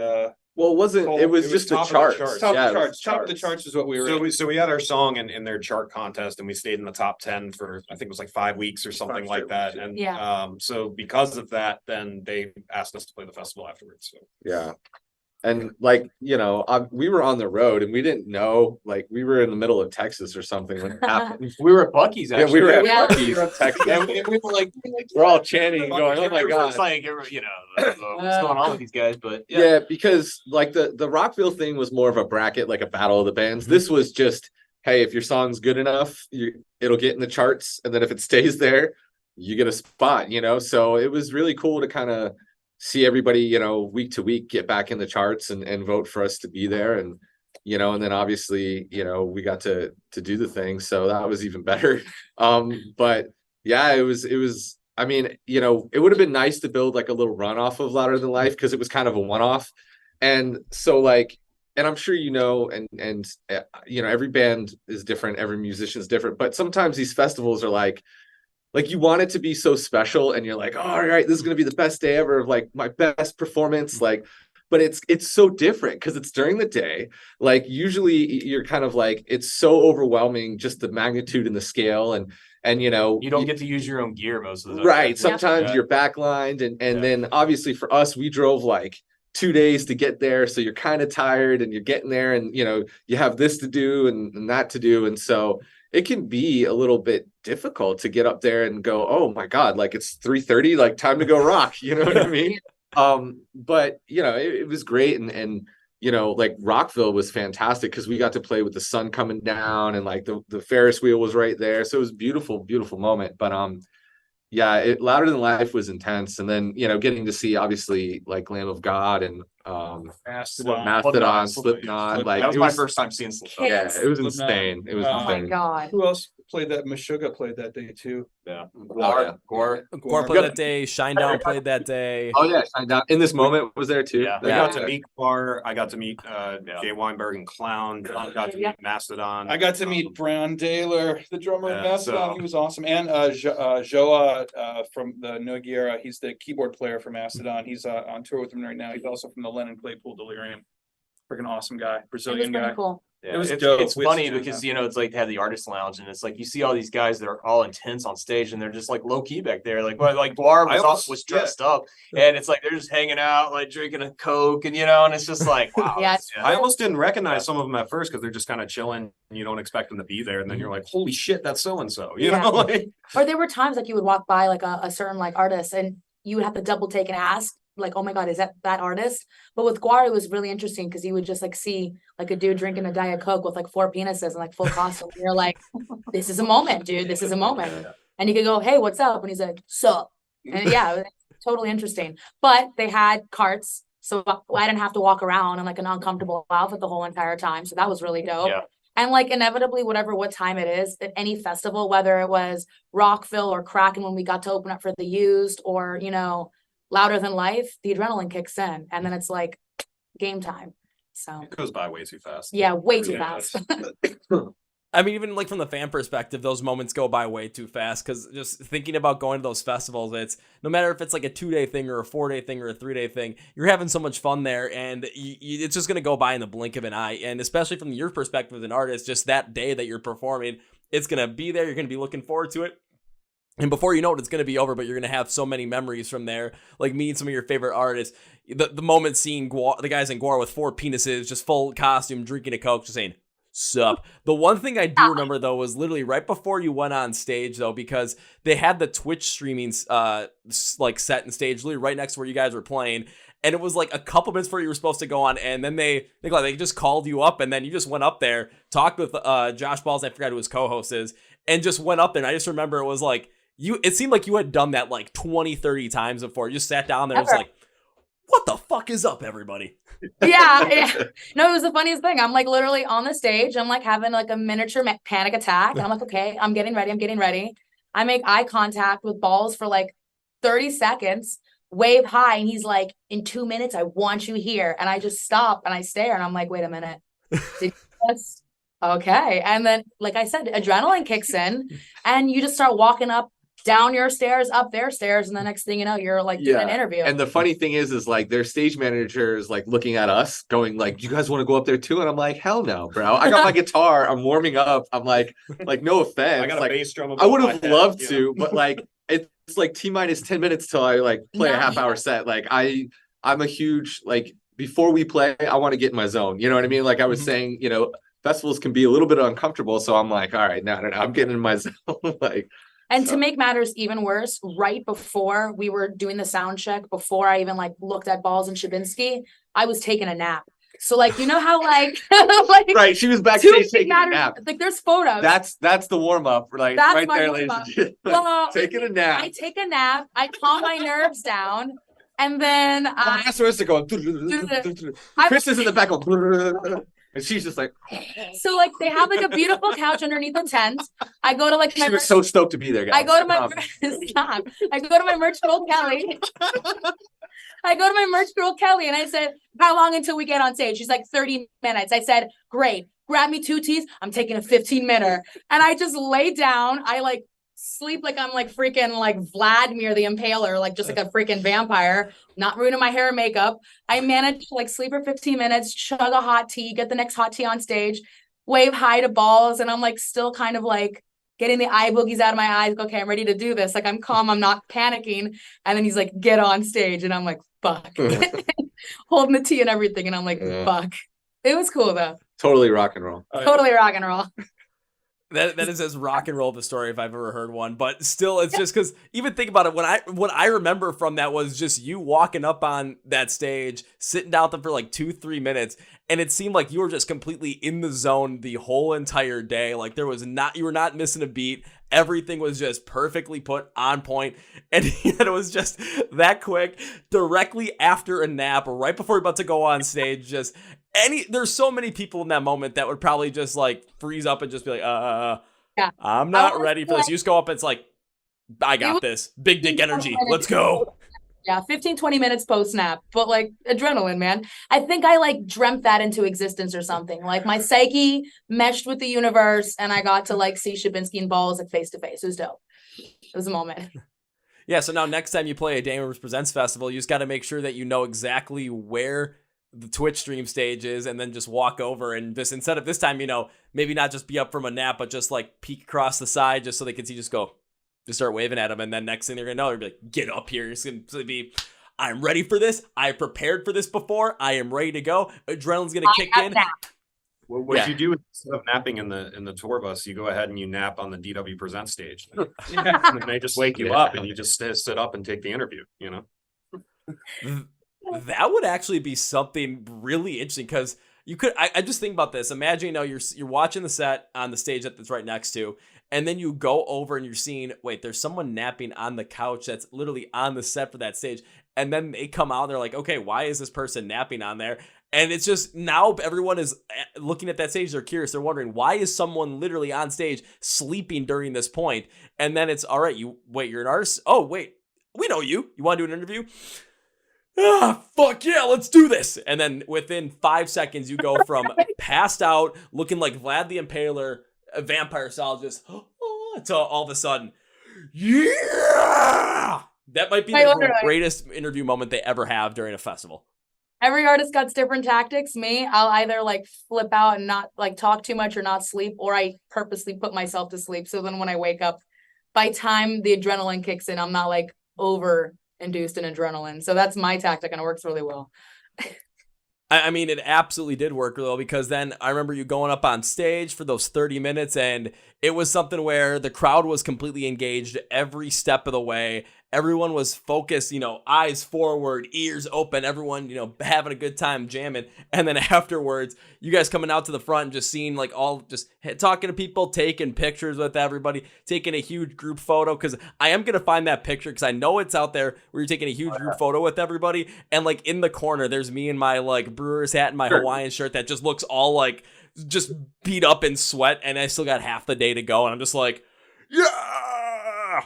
Well, it wasn't. It was just the charts. Top of the charts is what we were. So we had our song in their chart contest, and we stayed in the top 10 for, I think it was like 5 weeks or something like that. And so because of that, then they asked us to play the festival afterwards. So. Yeah. And like, you know, we were on the road and we didn't know, like we were in the middle of Texas or something when it happened. We were at Buc-ee's, actually. Yeah, we were at Buc-ee's in Texas. And we were like, we're all chanting and going, oh my God. It's like, you know, what's going on with these guys? But yeah, because like the Rockville thing was more of a bracket, like a battle of the bands. This was just, hey, if your song's good enough, it'll get in the charts. And then if it stays there, you get a spot, you know? So it was really cool to kind of see everybody, you know, week to week get back in the charts and vote for us to be there. And, you know, and then obviously, you know, we got to do the thing. So that was even better. But yeah, it was, I mean, you know, it would have been nice to build like a little runoff of Louder Than Life because it was kind of a one-off. And so like, I'm sure and every band is different, every musician is different, but sometimes these festivals are like you want it to be so special, and you're like, oh, all right, this is going to be the best day ever, of like my best performance, like, but it's so different because it's during the day. Like usually you're kind of like, it's so overwhelming, just the magnitude and the scale, and you don't get to use your own gear most of the time. Right. Sometimes you're backlined, and then obviously for us, we drove like 2 days to get there, so you're kind of tired, and you're getting there, and you have this to do and that to do, and so it can be a little bit difficult to get up there and go, oh my God, like it's 3:30, like time to go rock. You know what I mean? But it was great, and like Rockville was fantastic because we got to play with the sun coming down, and like the Ferris wheel was right there, so it was beautiful moment. But Louder Than Life was intense, and then getting to see obviously like Lamb of God and Mastodon, Slipknot. Like that was my first time seeing Slipknot. Yeah, it was insane. It was insane. Oh my God. Who else played that? Meshuggah played that day too. Yeah. Gore played that day. Shinedown played that day. Oh yeah, Shinedown. In This Moment was there too. Yeah. I got to meet Bar. I got to meet Jay Weinberg and Clown. I got to meet Mastodon. I got to meet Brown Daler, the drummer of Mastodon. He was awesome. And Joa from the Noguera. He's the keyboard player for Mastodon. He's on tour with them right now. He's also from the Lennon Claypool Delirium. Freaking awesome guy, Brazilian guy. Cool. Yeah, it was it's, dope. It's funny because it's like they have the artist lounge, and it's like you see all these guys that are all intense on stage, and they're just like low key back there. Like Blar was dressed up, and it's like they're just hanging out, like drinking a Coke, and and it's just like wow. I almost didn't recognize some of them at first because they're just kind of chilling, and you don't expect them to be there, and then you're like, holy shit, that's so and so, you know. Like, or there were times like you would walk by like a certain like artist, and you would have to double take and ask, like, oh my God, is that artist? But with Guar, it was really interesting because you would just like see like a dude drinking a Diet Coke with like 4 penises and like full costume. And you're like, this is a moment, dude. This is a moment. And you could go, hey, what's up? And he's like, sup? And it was totally interesting. But they had carts, so I didn't have to walk around in like an uncomfortable outfit the whole entire time. So that was really dope. Yeah. And like inevitably, what time it is at any festival, whether it was Rockville or Kraken when we got to open up for the Used, or Louder Than Life, the adrenaline kicks in, and then it's like game time. So it goes by way too fast. Yeah, way too fast. I mean, even like from the fan perspective, those moments go by way too fast, because just thinking about going to those festivals, it's no matter if it's like a 2-day thing or a 4-day thing or a 3-day thing, you're having so much fun there, and it's just going to go by in the blink of an eye. And especially from your perspective as an artist, just that day that you're performing, it's going to be there. You're going to be looking forward to it. And before you know it, it's going to be over, but you're going to have so many memories from there, like meeting some of your favorite artists. The moment seeing the guys in Guar with 4 penises, just full costume, drinking a Coke, just saying, sup. The one thing I do remember, though, was literally right before you went on stage, though, because they had the Twitch streaming like set and stage literally right next to where you guys were playing. And it was like a couple minutes before you were supposed to go on, and then they just called you up, and then you just went up there, talked with Josh Balls, I forgot who his co-host is, and just went up there. And I just remember it was like, it seemed like you had done that like 20, 30 times before. You just sat down there and was like, what the fuck is up, everybody? Yeah. No, it was the funniest thing. I'm like literally on the stage. I'm like having like a miniature panic attack. And I'm like, okay, I'm getting ready. I make eye contact with Balls for like 30 seconds, wave hi. And he's like, in 2 minutes, I want you here. And I just stop and I stare and I'm like, wait a minute. Did you just... Okay. And then, like I said, adrenaline kicks in and you just start walking down your stairs, up their stairs, and the next thing you know, you're like doing an interview. And the funny thing is like their stage manager is like looking at us, going like, "You guys want to go up there too?" And I'm like, "Hell no, bro! I got my guitar. I'm warming up. I'm like, no offense. I got a bass drum. I would have loved to, but like it's like T-minus 10 minutes till I like play a half-hour set. Like I'm a huge like before we play, I want to get in my zone. You know what I mean? Like I was saying, festivals can be a little bit uncomfortable, so I'm like, all right, no, I'm getting in my zone, like. And to make matters even worse, right before we were doing the sound check, before I even like looked at Balls and Shabinsky, I was taking a nap. So like, you know how like, right, she was backstage taking a nap. Like there's photos. That's the warm up, like that's right there, ladies and gentlemen. Well, taking a nap. I take a nap. I calm my nerves down, and then I asked her to go. Chris is in the back going. And she's just like, so like they have like a beautiful couch underneath the tent. I go to like she was so stoked to be there, guys. I go to my merch Gold Kelly. I go to my merch girl, Kelly, and I said, how long until we get on stage? She's like, 30 minutes. I said, great. Grab me 2 teas. I'm taking a 15-minute. And I just lay down. I like sleep like I'm like freaking like Vladimir the Impaler, like just like a freaking vampire, not ruining my hair and makeup. I managed to like sleep for 15 minutes, chug a hot tea, get the next hot tea on stage, wave hi to balls. And I'm like still kind of like getting the eye boogies out of my eyes. Okay, I'm ready to do this. Like I'm calm, I'm not panicking. And then he's like, get on stage. And I'm like, fuck. Holding the tea and everything. And I'm like, fuck. It was cool though. Totally rock and roll. Totally rock and roll. That is as rock and roll of a story if I've ever heard one, but still, it's just because even think about it. What I remember from that was just you walking up on that stage, sitting down there for like 2-3 minutes, and it seemed like you were just completely in the zone the whole entire day. Like you were not missing a beat. Everything was just perfectly put on point, and it was just that quick. Directly after a nap, or right before you're about to go on stage, just. There's so many people in that moment that would probably just like freeze up and just be like, I'm not ready for this. You just go up and it's like, I got this. Big dick energy. Let's go. Yeah, 15-20 minutes post snap, but like adrenaline, man. I think I like dreamt that into existence or something. Like my psyche meshed with the universe and I got to like see Shabinsky and Balls like face to face. It was dope. It was a moment. Yeah, so now next time you play a Dame Rivers Presents festival, you just got to make sure that you know exactly where the Twitch stream stage is, and then just walk over and just, instead of this time, maybe not just be up from a nap, but just like peek across the side just so they can see, just start waving at them. And then next thing they're going to know, they're be like, get up here. It's going to be, I'm ready for this. I prepared for this before. I am ready to go. Adrenaline's going to kick in. What you do instead of napping in the tour bus, you go ahead and you nap on the DW Present stage. And they just wake you up and you just sit up and take the interview, That would actually be something really interesting, because you could. I just think about this. Imagine you're watching the set on the stage that's right next to, and then you go over and you're seeing, wait, there's someone napping on the couch that's literally on the set for that stage, and then they come out and they're like, okay, why is this person napping on there? And it's just, now everyone is looking at that stage. They're curious. They're wondering, why is someone literally on stage sleeping during this point? And then it's, all right, you're an artist. Oh wait, we know you. You want to do an interview? Fuck yeah, let's do this. And then within 5 seconds, you go from passed out, looking like Vlad the Impaler, a vampire style, just to all of a sudden, yeah! That might be the greatest interview moment they ever have during a festival. Every artist got different tactics. Me, I'll either like flip out and not like talk too much or not sleep, or I purposely put myself to sleep. So then when I wake up, by time the adrenaline kicks in, I'm not like over induced in adrenaline. So that's my tactic, and it works really well. I mean, it absolutely did work really well, because then I remember you going up on stage for those 30 minutes, and it was something where the crowd was completely engaged every step of the way. Everyone was focused, eyes forward, ears open, everyone, having a good time jamming. And then afterwards, you guys coming out to the front and just seeing like all just talking to people, taking pictures with everybody, taking a huge group photo. Cause I am going to find that picture, cause I know it's out there where you're taking a huge group photo with everybody. And like in the corner, there's me in my like Brewers hat and my Hawaiian shirt that just looks all like just beat up in sweat. And I still got half the day to go. And I'm just like, yeah.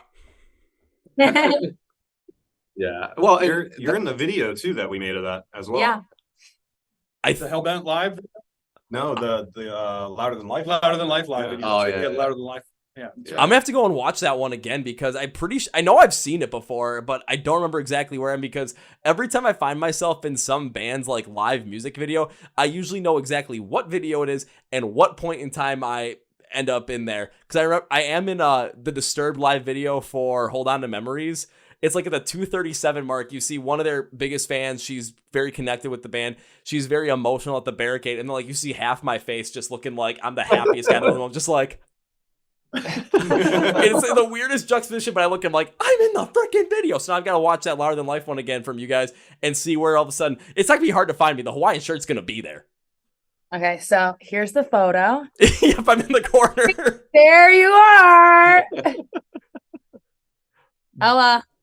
Yeah. Well, you're in the video too that we made of that as well. Yeah. The Hellbent live? No, the Louder Than Life. Louder Than Life live video. Oh, yeah. Louder Than Life. Yeah. I'm gonna have to go and watch that one again, because I know I've seen it before, but I don't remember exactly where I am, because every time I find myself in some band's like live music video, I usually know exactly what video it is and what point in time I end up in there, because I am in the Disturbed live video for Hold On to Memories. It's like at the 2:37 mark, you see one of their biggest fans. She's very connected with the band. She's very emotional at the barricade, and then like you see half my face just looking like I'm the happiest guy in the room. I'm just like, it's like the weirdest juxtaposition, but I look, I'm like, I'm in the freaking video. So now I've got to watch that Louder Than Life one again from you guys and see where all of a sudden it's not gonna be hard to find me. The Hawaiian shirt's gonna be there. Okay, so here's the photo. Yep, I'm in the corner. There you are.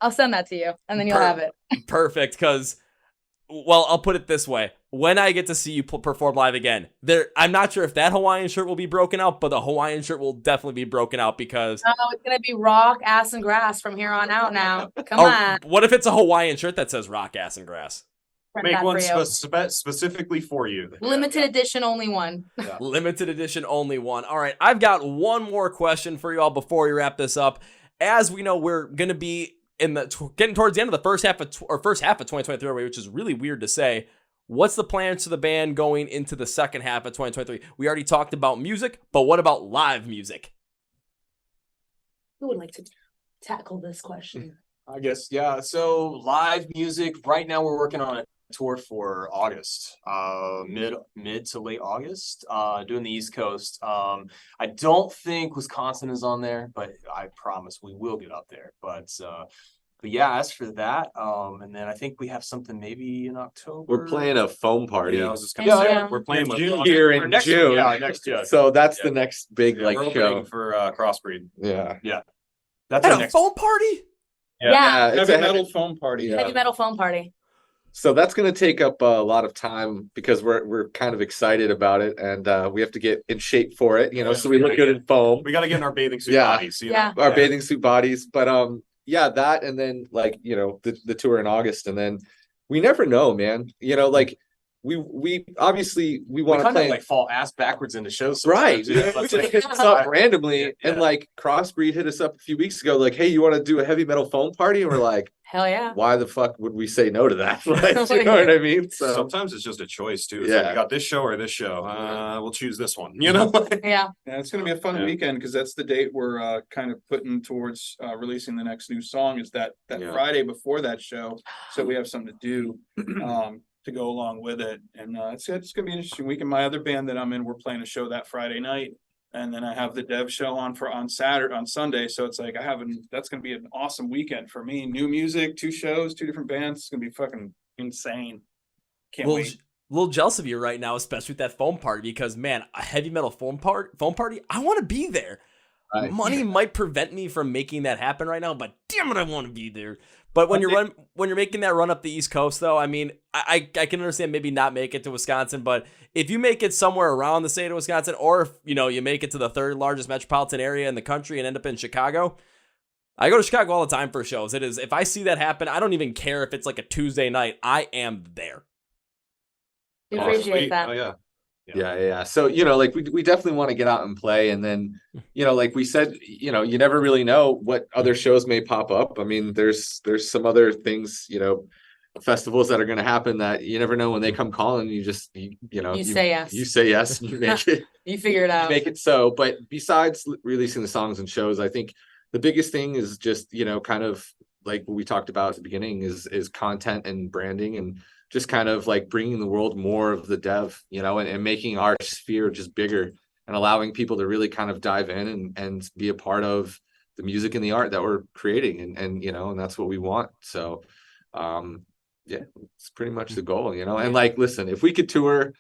I'll send that to you, and then you'll have it. Perfect, because well, I'll put it this way. When I get to see you perform live again, I'm not sure if that Hawaiian shirt will be broken out, but the Hawaiian shirt will definitely be broken out because... Oh, it's going to be rock, ass, and grass from here on out now. Come on. What if it's a Hawaiian shirt that says rock, ass, and grass? Make one specifically for you. Limited edition, only one. Yeah. Limited edition, only one. All right, I've got one more question for you all before we wrap this up. As we know, we're going to be getting towards the end of the first half of 2023, which is really weird to say. What's the plans for the band going into the second half of 2023? We already talked about music, but what about live music? Who would like to tackle this question? I guess, yeah. So live music, right now we're working on a tour for August, mid to late August, doing the East Coast. I don't think Wisconsin is on there, but I promise we will get up there. But yeah, as for that, and then I think we have something maybe in October. We're playing a foam party. Yeah, I was just gonna say, we're playing with June here in June. Yeah, next year. So that's the next big show for Crossbreed. Yeah. That's a foam party. Yeah. It's a metal foam party. Yeah. Heavy metal foam party. So that's going to take up a lot of time because we're kind of excited about it, and we have to get in shape for it, so we look good in foam. We got to get in our bathing suit bodies. Our bathing suit bodies. But that, and then the tour in August, and then we never know, man. We obviously we want to play fall ass backwards into shows, right? We just hit us up randomly, and Crossbreed hit us up a few weeks ago, like, hey, you want to do a heavy metal foam party? And we're like, hell yeah! Why the fuck would we say no to that? You know what I mean? So sometimes it's just a choice too. It's like, we got this show or this show. We'll choose this one. Yeah. It's gonna be a fun weekend because that's the date we're kind of putting towards releasing the next new song. Is that Friday before that show? So we have something to do. To go along with it, and it's gonna be an interesting week. And my other band that I'm in, we're playing a show that Friday night, and then I have the Dev show on Sunday. So it's like that's gonna be an awesome weekend for me. New music, 2 shows, 2 different bands. It's gonna be fucking insane. Can't wait. A little jealous of you right now, especially with that foam party, because man, a heavy metal foam party, I want to be there. Right. Money might prevent me from making that happen right now, but damn it, I want to be there. But when you're making that run up the East Coast, though, I mean, I can understand maybe not make it to Wisconsin, but if you make it somewhere around the state of Wisconsin, or if you make it to the 3rd largest metropolitan area in the country and end up in Chicago, I go to Chicago all the time for shows. It is, if I see that happen, I don't even care if it's like a Tuesday night. I am there. We appreciate that. Oh yeah. Yeah. So, we definitely want to get out and play. And then, like we said, you never really know what other shows may pop up. I mean, there's some other things, festivals that are going to happen that you never know when they come calling. You just, you say yes. You say yes and you make it. You figure it out. Make it so. But besides releasing the songs and shows, I think the biggest thing is just, kind of like what we talked about at the beginning is content and branding, and just kind of like bringing the world more of the Dev, and making our sphere just bigger and allowing people to really kind of dive in and be a part of the music and the art that we're creating. And that's what we want. So, it's pretty much the goal, and listen, if we could tour,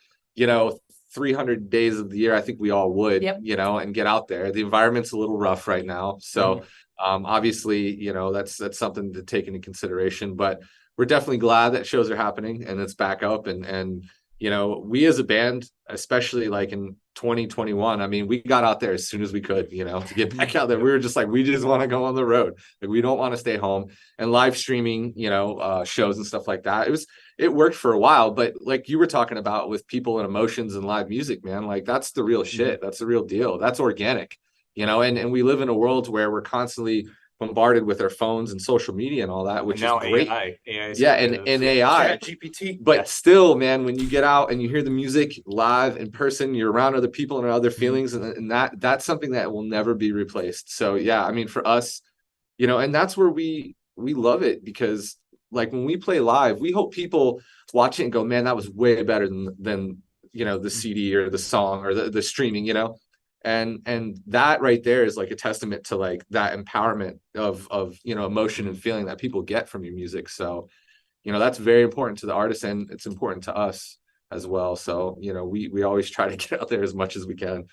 300 days of the year, I think we all would, and get out there. The environment's a little rough right now. So, obviously, that's something to take into consideration, but we're definitely glad that shows are happening and it's back up. And we as a band, especially like in 2021, I mean, we got out there as soon as we could, to get back out there. We were just like, we just want to go on the road. Like, we don't want to stay home. And live streaming, shows and stuff like that. It worked for a while, but like you were talking about with people and emotions and live music, man, like that's the real shit. That's the real deal. That's organic, and we live in a world where we're constantly bombarded with our phones and social media and all that, which is great. AI and AI, GPT. But still, man, when you get out and you hear the music live in person, you're around other people and other feelings, and that's something that will never be replaced. So yeah, I mean, for us, and that's where we love it, because like when we play live, we hope people watch it and go, man, that was way better than the CD or the song or the streaming, and that right there is like a testament to like that empowerment of emotion and feeling that people get from your music. So that's very important to the artist, and it's important to us as well. So we always try to get out there as much as we can,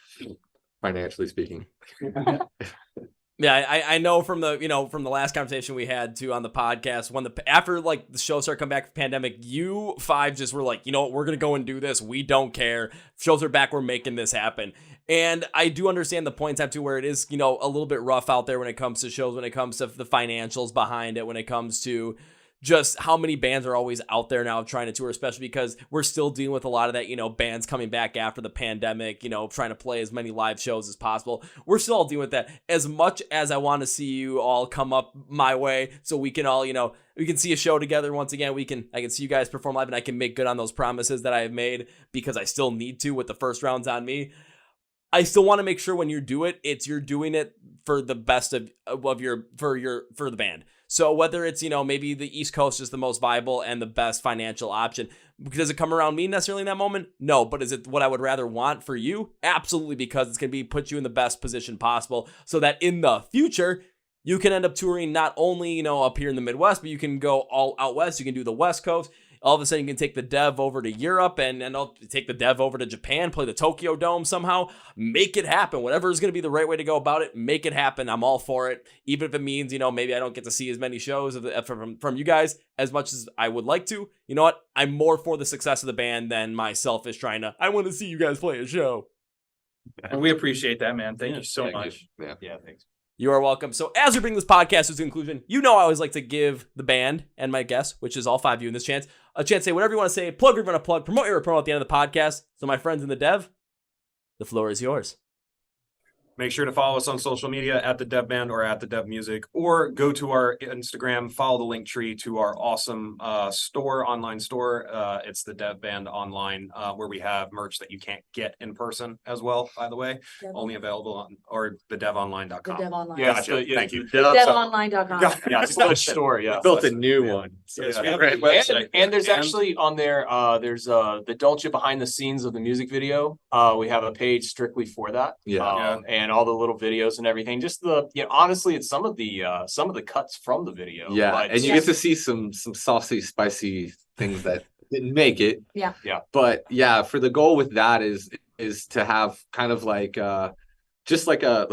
financially speaking. Yeah, I know from the last conversation we had too on the podcast, after like the shows started coming back from the pandemic, you five just were like, you know what, we're gonna go and do this. We don't care. Shows are back. We're making this happen. And I do understand the point time too, where it is, a little bit rough out there when it comes to shows, when it comes to the financials behind it, when it comes to just how many bands are always out there now trying to tour, especially because we're still dealing with a lot of that, bands coming back after the pandemic, trying to play as many live shows as possible. We're still all dealing with that. As much as I want to see you all come up my way so we can all, we can see a show together once again. I can see you guys perform live and I can make good on those promises that I have made because I still need to with the first rounds on me. I still want to make sure when you do it, you're doing it for the best for the band. So whether it's, maybe the East Coast is the most viable and the best financial option, does it come around me necessarily in that moment? No, but is it what I would rather want for you? Absolutely, because it's going to put you in the best position possible so that in the future, you can end up touring not only, up here in the Midwest, but you can go all out west. You can do the West Coast. All of a sudden, you can take the Dev over to Europe and I'll take the Dev over to Japan, play the Tokyo Dome somehow, make it happen. Whatever is going to be the right way to go about it, make it happen. I'm all for it. Even if it means, maybe I don't get to see as many shows from you guys as much as I would like to. You know what? I'm more for the success of the band than my selfish I want to see you guys play a show. And we appreciate that, man. Thank you so much. Yeah, thanks. You are welcome. So as we bring this podcast to its conclusion, I always like to give the band and my guests, which is all five of you in this chance, a chance to say whatever you want to say, plug what you want to plug, promote your promo at the end of the podcast. So my friends in the Dev, the floor is yours. Make sure to follow us on social media at the Dev Band or at the Dev Music, or go to our Instagram, follow the link tree to our awesome online store. It's the Dev Band online, where we have merch that you can't get in person as well, by the way. Only available on the devonline.com. The Dev Online. Yeah, Gotcha. Thank you. Devonline.com. Yeah, it's a store. Yeah, We built a new one. So we have a website. And there's actually on there, there's the Dolce behind the scenes of the music video. We have a page strictly for that. And all the little videos and everything. Just honestly, it's some of the cuts from the video. Yeah, and you get to see some saucy, spicy things that didn't make it. Yeah. But yeah, for the goal with that is to have kind of like just like a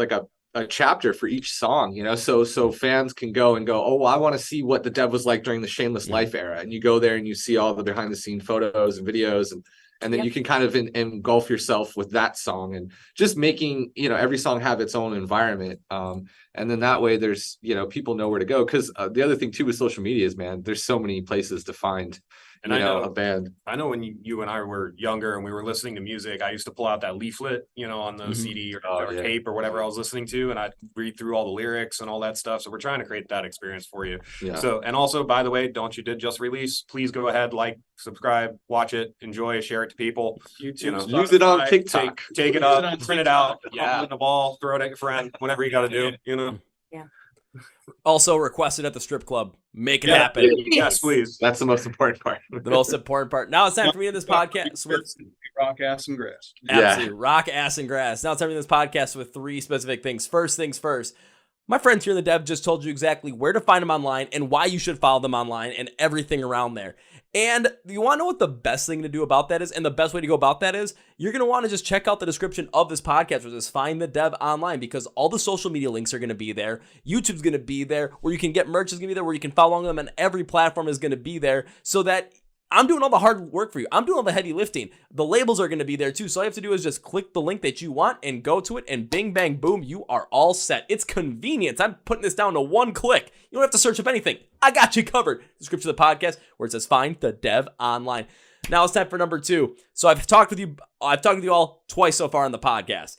chapter for each song, so fans can go, oh, well, I want to see what the Dev was like during the Shameless Life era, and you go there and you see all the behind the scene photos and videos, and then you can kind of engulf yourself with that song, and just making every song have its own environment, and then that way there's people know where to go, because the other thing too with social media is, man, there's so many places to find And I know a band. I know when you and I were younger and we were listening to music, I used to pull out that leaflet, on the CD or tape or whatever I was listening to, and I'd read through all the lyrics and all that stuff. So we're trying to create that experience for you. Yeah. So, and also, by the way, Don't You Did Just Release, please go ahead, like, subscribe, watch it, enjoy, share it to people. YouTube, use it on TikTok. Take it up, print it out, pump it in the ball, throw it at your friend, whatever you got to do, Yeah. Also requested at the strip club. Make it happen. Yes, please. That's the most important part. The most important part. Now it's time for me to this podcast with rock, ass, and grass. absolutely rock, ass, and grass. Now it's time for this podcast with three specific things. First things first. My friends here in the Dev just told you exactly where to find them online and why you should follow them online and everything around there. And you want to know what the best thing to do about that is? And the best way to go about that is you're going to want to just check out the description of this podcast, which is Find the Dev Online, because all the social media links are going to be there. YouTube's going to be there. Where you can get merch is going to be there. Where you can follow along them, and every platform is going to be there, so that I'm doing all the hard work for you. I'm doing all the heavy lifting. The labels are going to be there too. So all you have to do is just click the link that you want and go to it, and bing, bang, boom, you are all set. It's convenience. I'm putting this down to one click. You don't have to search up anything. I got you covered. Description of the podcast where it says Find the Dev Online. Now it's time for number 2. So I've talked with you all twice so far on the podcast.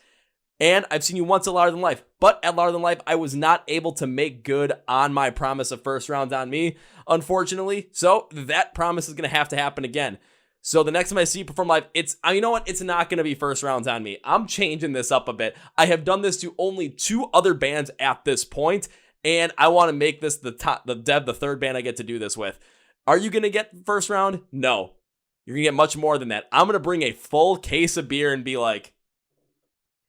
And I've seen you once at Louder Than Life. But at Louder Than Life, I was not able to make good on my promise of first rounds on me, unfortunately. So that promise is going to have to happen again. So the next time I see you perform live, it's not going to be first rounds on me. I'm changing this up a bit. I have done this to only 2 other bands at this point, and I want to make this the third band I get to do this with. Are you going to get first round? No. You're going to get much more than that. I'm going to bring a full case of beer and be like,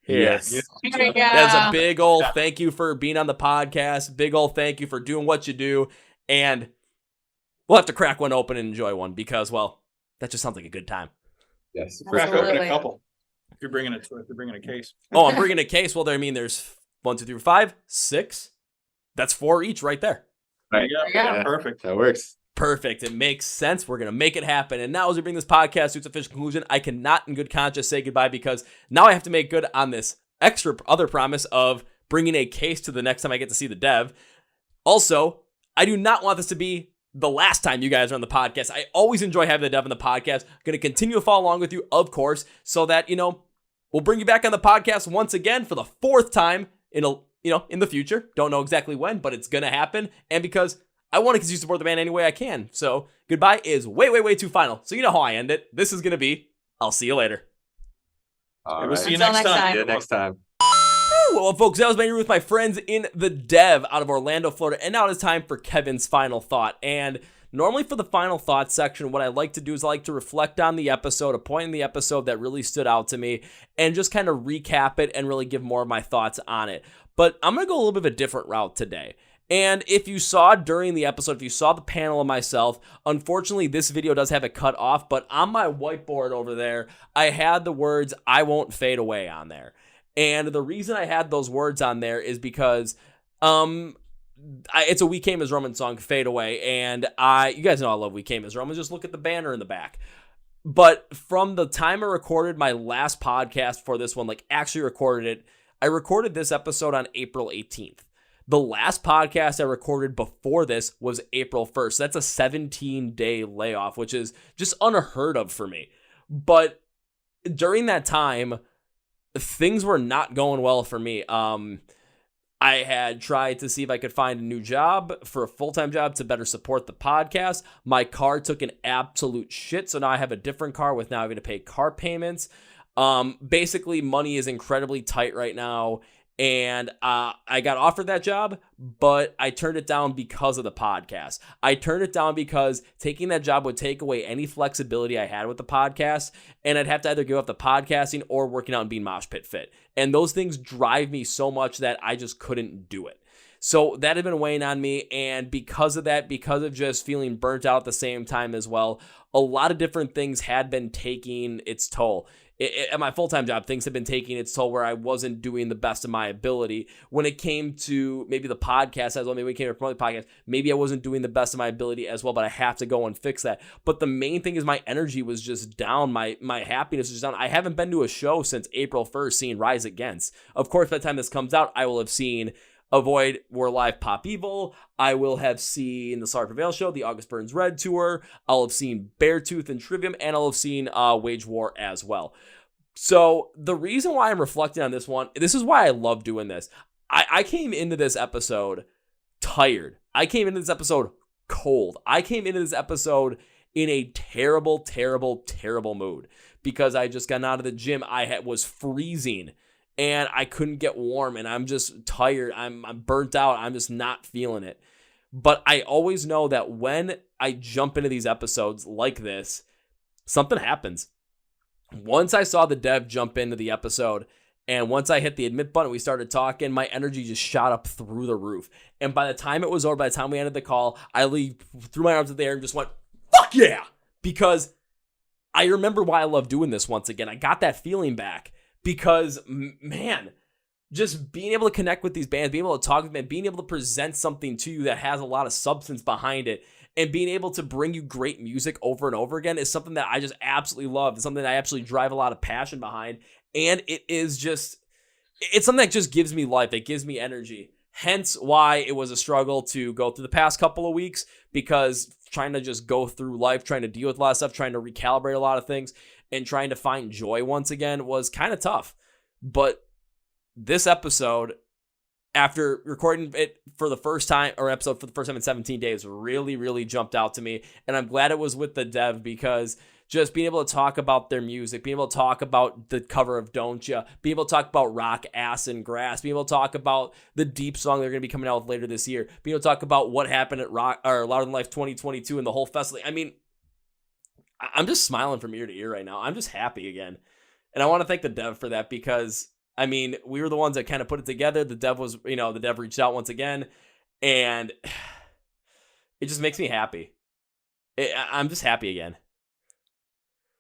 yes. There we go. That's a big old thank you for being on the podcast. Big old thank you for doing what you do. And we'll have to crack one open and enjoy one because, well, that just sounds like a good time. Yes. Crack open Absolutely. a couple. If you're bringing a case. Oh, I'm bringing a case. Well, there's 1, 2, 3, 4, 5, 6. That's 4 each right there. Right. Yeah, perfect. That works. Perfect. It makes sense. We're going to make it happen. And now as we bring this podcast to its official conclusion, I cannot in good conscience say goodbye because now I have to make good on this extra other promise of bringing a case to the next time I get to see the dev. Also, I do not want this to be the last time you guys are on the podcast. I always enjoy having the dev on the podcast. I'm going to continue to follow along with you, of course, so that, we'll bring you back on the podcast once again for the 4th time in the future. Don't know exactly when, but it's going to happen. And because I want to continue to support the band any way I can. So goodbye is way, way, way too final. So you know how I end it. This is going to be, I'll see you later. We'll see you next time. See you next time. Well, folks, that was my interview with my friends in the dev out of Orlando, Florida. And now it is time for Kevin's final thought. And normally for the final thought section, what I like to do is I like to reflect on the episode, a point in the episode that really stood out to me, and just kind of recap it and really give more of my thoughts on it. But I'm going to go a little bit of a different route today. And if you saw during the episode, if you saw the panel of myself, unfortunately, this video does have it cut off, but on my whiteboard over there, I had the words, "I won't fade away" on there. And the reason I had those words on there is because it's a We Came As Romans song, "Fade Away," and you guys know I love We Came As Romans, just look at the banner in the back. But from the time I recorded my last podcast for this one, actually recorded it, I recorded this episode on April 18th. The last podcast I recorded before this was April 1st. That's a 17-day layoff, which is just unheard of for me. But during that time, things were not going well for me. I had tried to see if I could find a new job for a full-time job to better support the podcast. My car took an absolute shit, so now I have a different car with now having to pay car payments. Basically, money is incredibly tight right now. And I got offered that job, but I turned it down because of the podcast. I turned it down because taking that job would take away any flexibility I had with the podcast, and I'd have to either give up the podcasting or working out and being mosh pit fit. And those things drive me so much that I just couldn't do it. So that had been weighing on me, and because of that, because of just feeling burnt out at the same time as well, a lot of different things had been taking its toll. At my full-time job, things have been taking its toll where I wasn't doing the best of my ability. When it came to maybe the podcast as well, maybe when it came to promote the podcast, maybe I wasn't doing the best of my ability as well, but I have to go and fix that. But the main thing is my energy was just down. My happiness was just down. I haven't been to a show since April 1st seeing Rise Against. Of course, by the time this comes out, I will have seen Avoid, We're Live, Pop Evil. I will have seen the Sorry Prevail show, the August Burns Red tour. I'll have seen Beartooth and Trivium, and I'll have seen Wage War as well. So the reason why I'm reflecting on this one, this is why I love doing this. I came into this episode tired. I came into this episode cold. I came into this episode in a terrible, terrible, terrible mood because I just got out of the gym. I was freezing. And I couldn't get warm, and I'm just tired. I'm burnt out. I'm just not feeling it. But I always know that when I jump into these episodes like this, something happens. Once I saw the dev jump into the episode, and once I hit the admit button, we started talking, my energy just shot up through the roof. And by the time it was over, by the time we ended the call, I threw my arms in the air and just went, "Fuck yeah!" Because I remember why I love doing this once again. I got that feeling back. Because, man, just being able to connect with these bands, being able to talk with them, being able to present something to you that has a lot of substance behind it, and being able to bring you great music over and over again is something that I just absolutely love. It's something that I absolutely drive a lot of passion behind. And it's something that just gives me life. It gives me energy. Hence why it was a struggle to go through the past couple of weeks, because trying to just go through life, trying to deal with a lot of stuff, trying to recalibrate a lot of things, and trying to find joy once again was kind of tough. But this episode, after recording it for the first time, or episode for the first time in 17 days, really, really jumped out to me. And I'm glad it was with the dev, because just being able to talk about their music, being able to talk about the cover of Don't Ya, being able to talk about Rock, Ass, and Grass, being able to talk about the deep song they're going to be coming out with later this year, being able to talk about what happened at Rock or Louder Than Life 2022 and the whole festival. I mean, I'm just smiling from ear to ear right now. I'm just happy again. And I want to thank the dev for that, because, I mean, we were the ones that kind of put it together. The dev reached out once again, and it just makes me happy. I'm just happy again.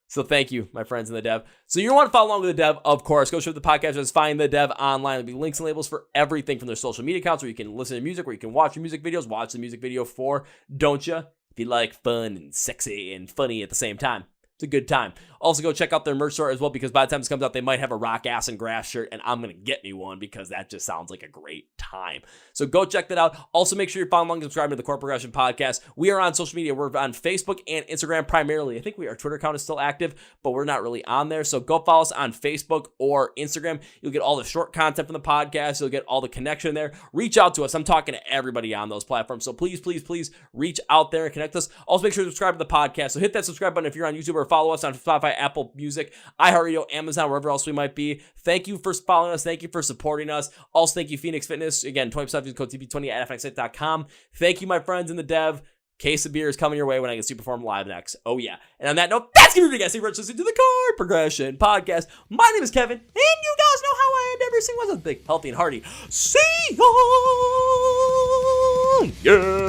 So thank you, my friends in the dev. So you want to follow along with the dev, of course. Go show the podcast. Just find the dev online. There'll be links and labels for everything from their social media accounts where you can listen to music, where you can watch your music videos, watch the music video for Don't Ya? If you like fun and sexy and funny at the same time. It's a good time. Also, go check out their merch store as well, because by the time this comes out, they might have a Rock Ass and Grass shirt, and I'm going to get me one because that just sounds like a great time. So go check that out. Also, make sure you're following along and subscribing to the Chord Progression Podcast. We are on social media. We're on Facebook and Instagram primarily. I think our Twitter account is still active, but we're not really on there. So go follow us on Facebook or Instagram. You'll get all the short content from the podcast. You'll get all the connection there. Reach out to us. I'm talking to everybody on those platforms. So please, please, please reach out there and connect us. Also, make sure to subscribe to the podcast. So hit that subscribe button if you're on YouTube, or follow us on Spotify, Apple Music, iHeartRadio, Amazon, wherever else we might be. Thank you for following us. Thank you for supporting us. Also, thank you, Phoenix Fitness. Again, 20% use code TP20 at fnxsite.com. Thank you, my friends in the dev. Case of beer is coming your way when I get to perform live next. Oh, yeah. And on that note, that's going to be it, guys. Thank you for listening to the Chord Progression Podcast. My name is Kevin, and you guys know how I end every single one. Big, healthy, and hearty. See ya! Yeah!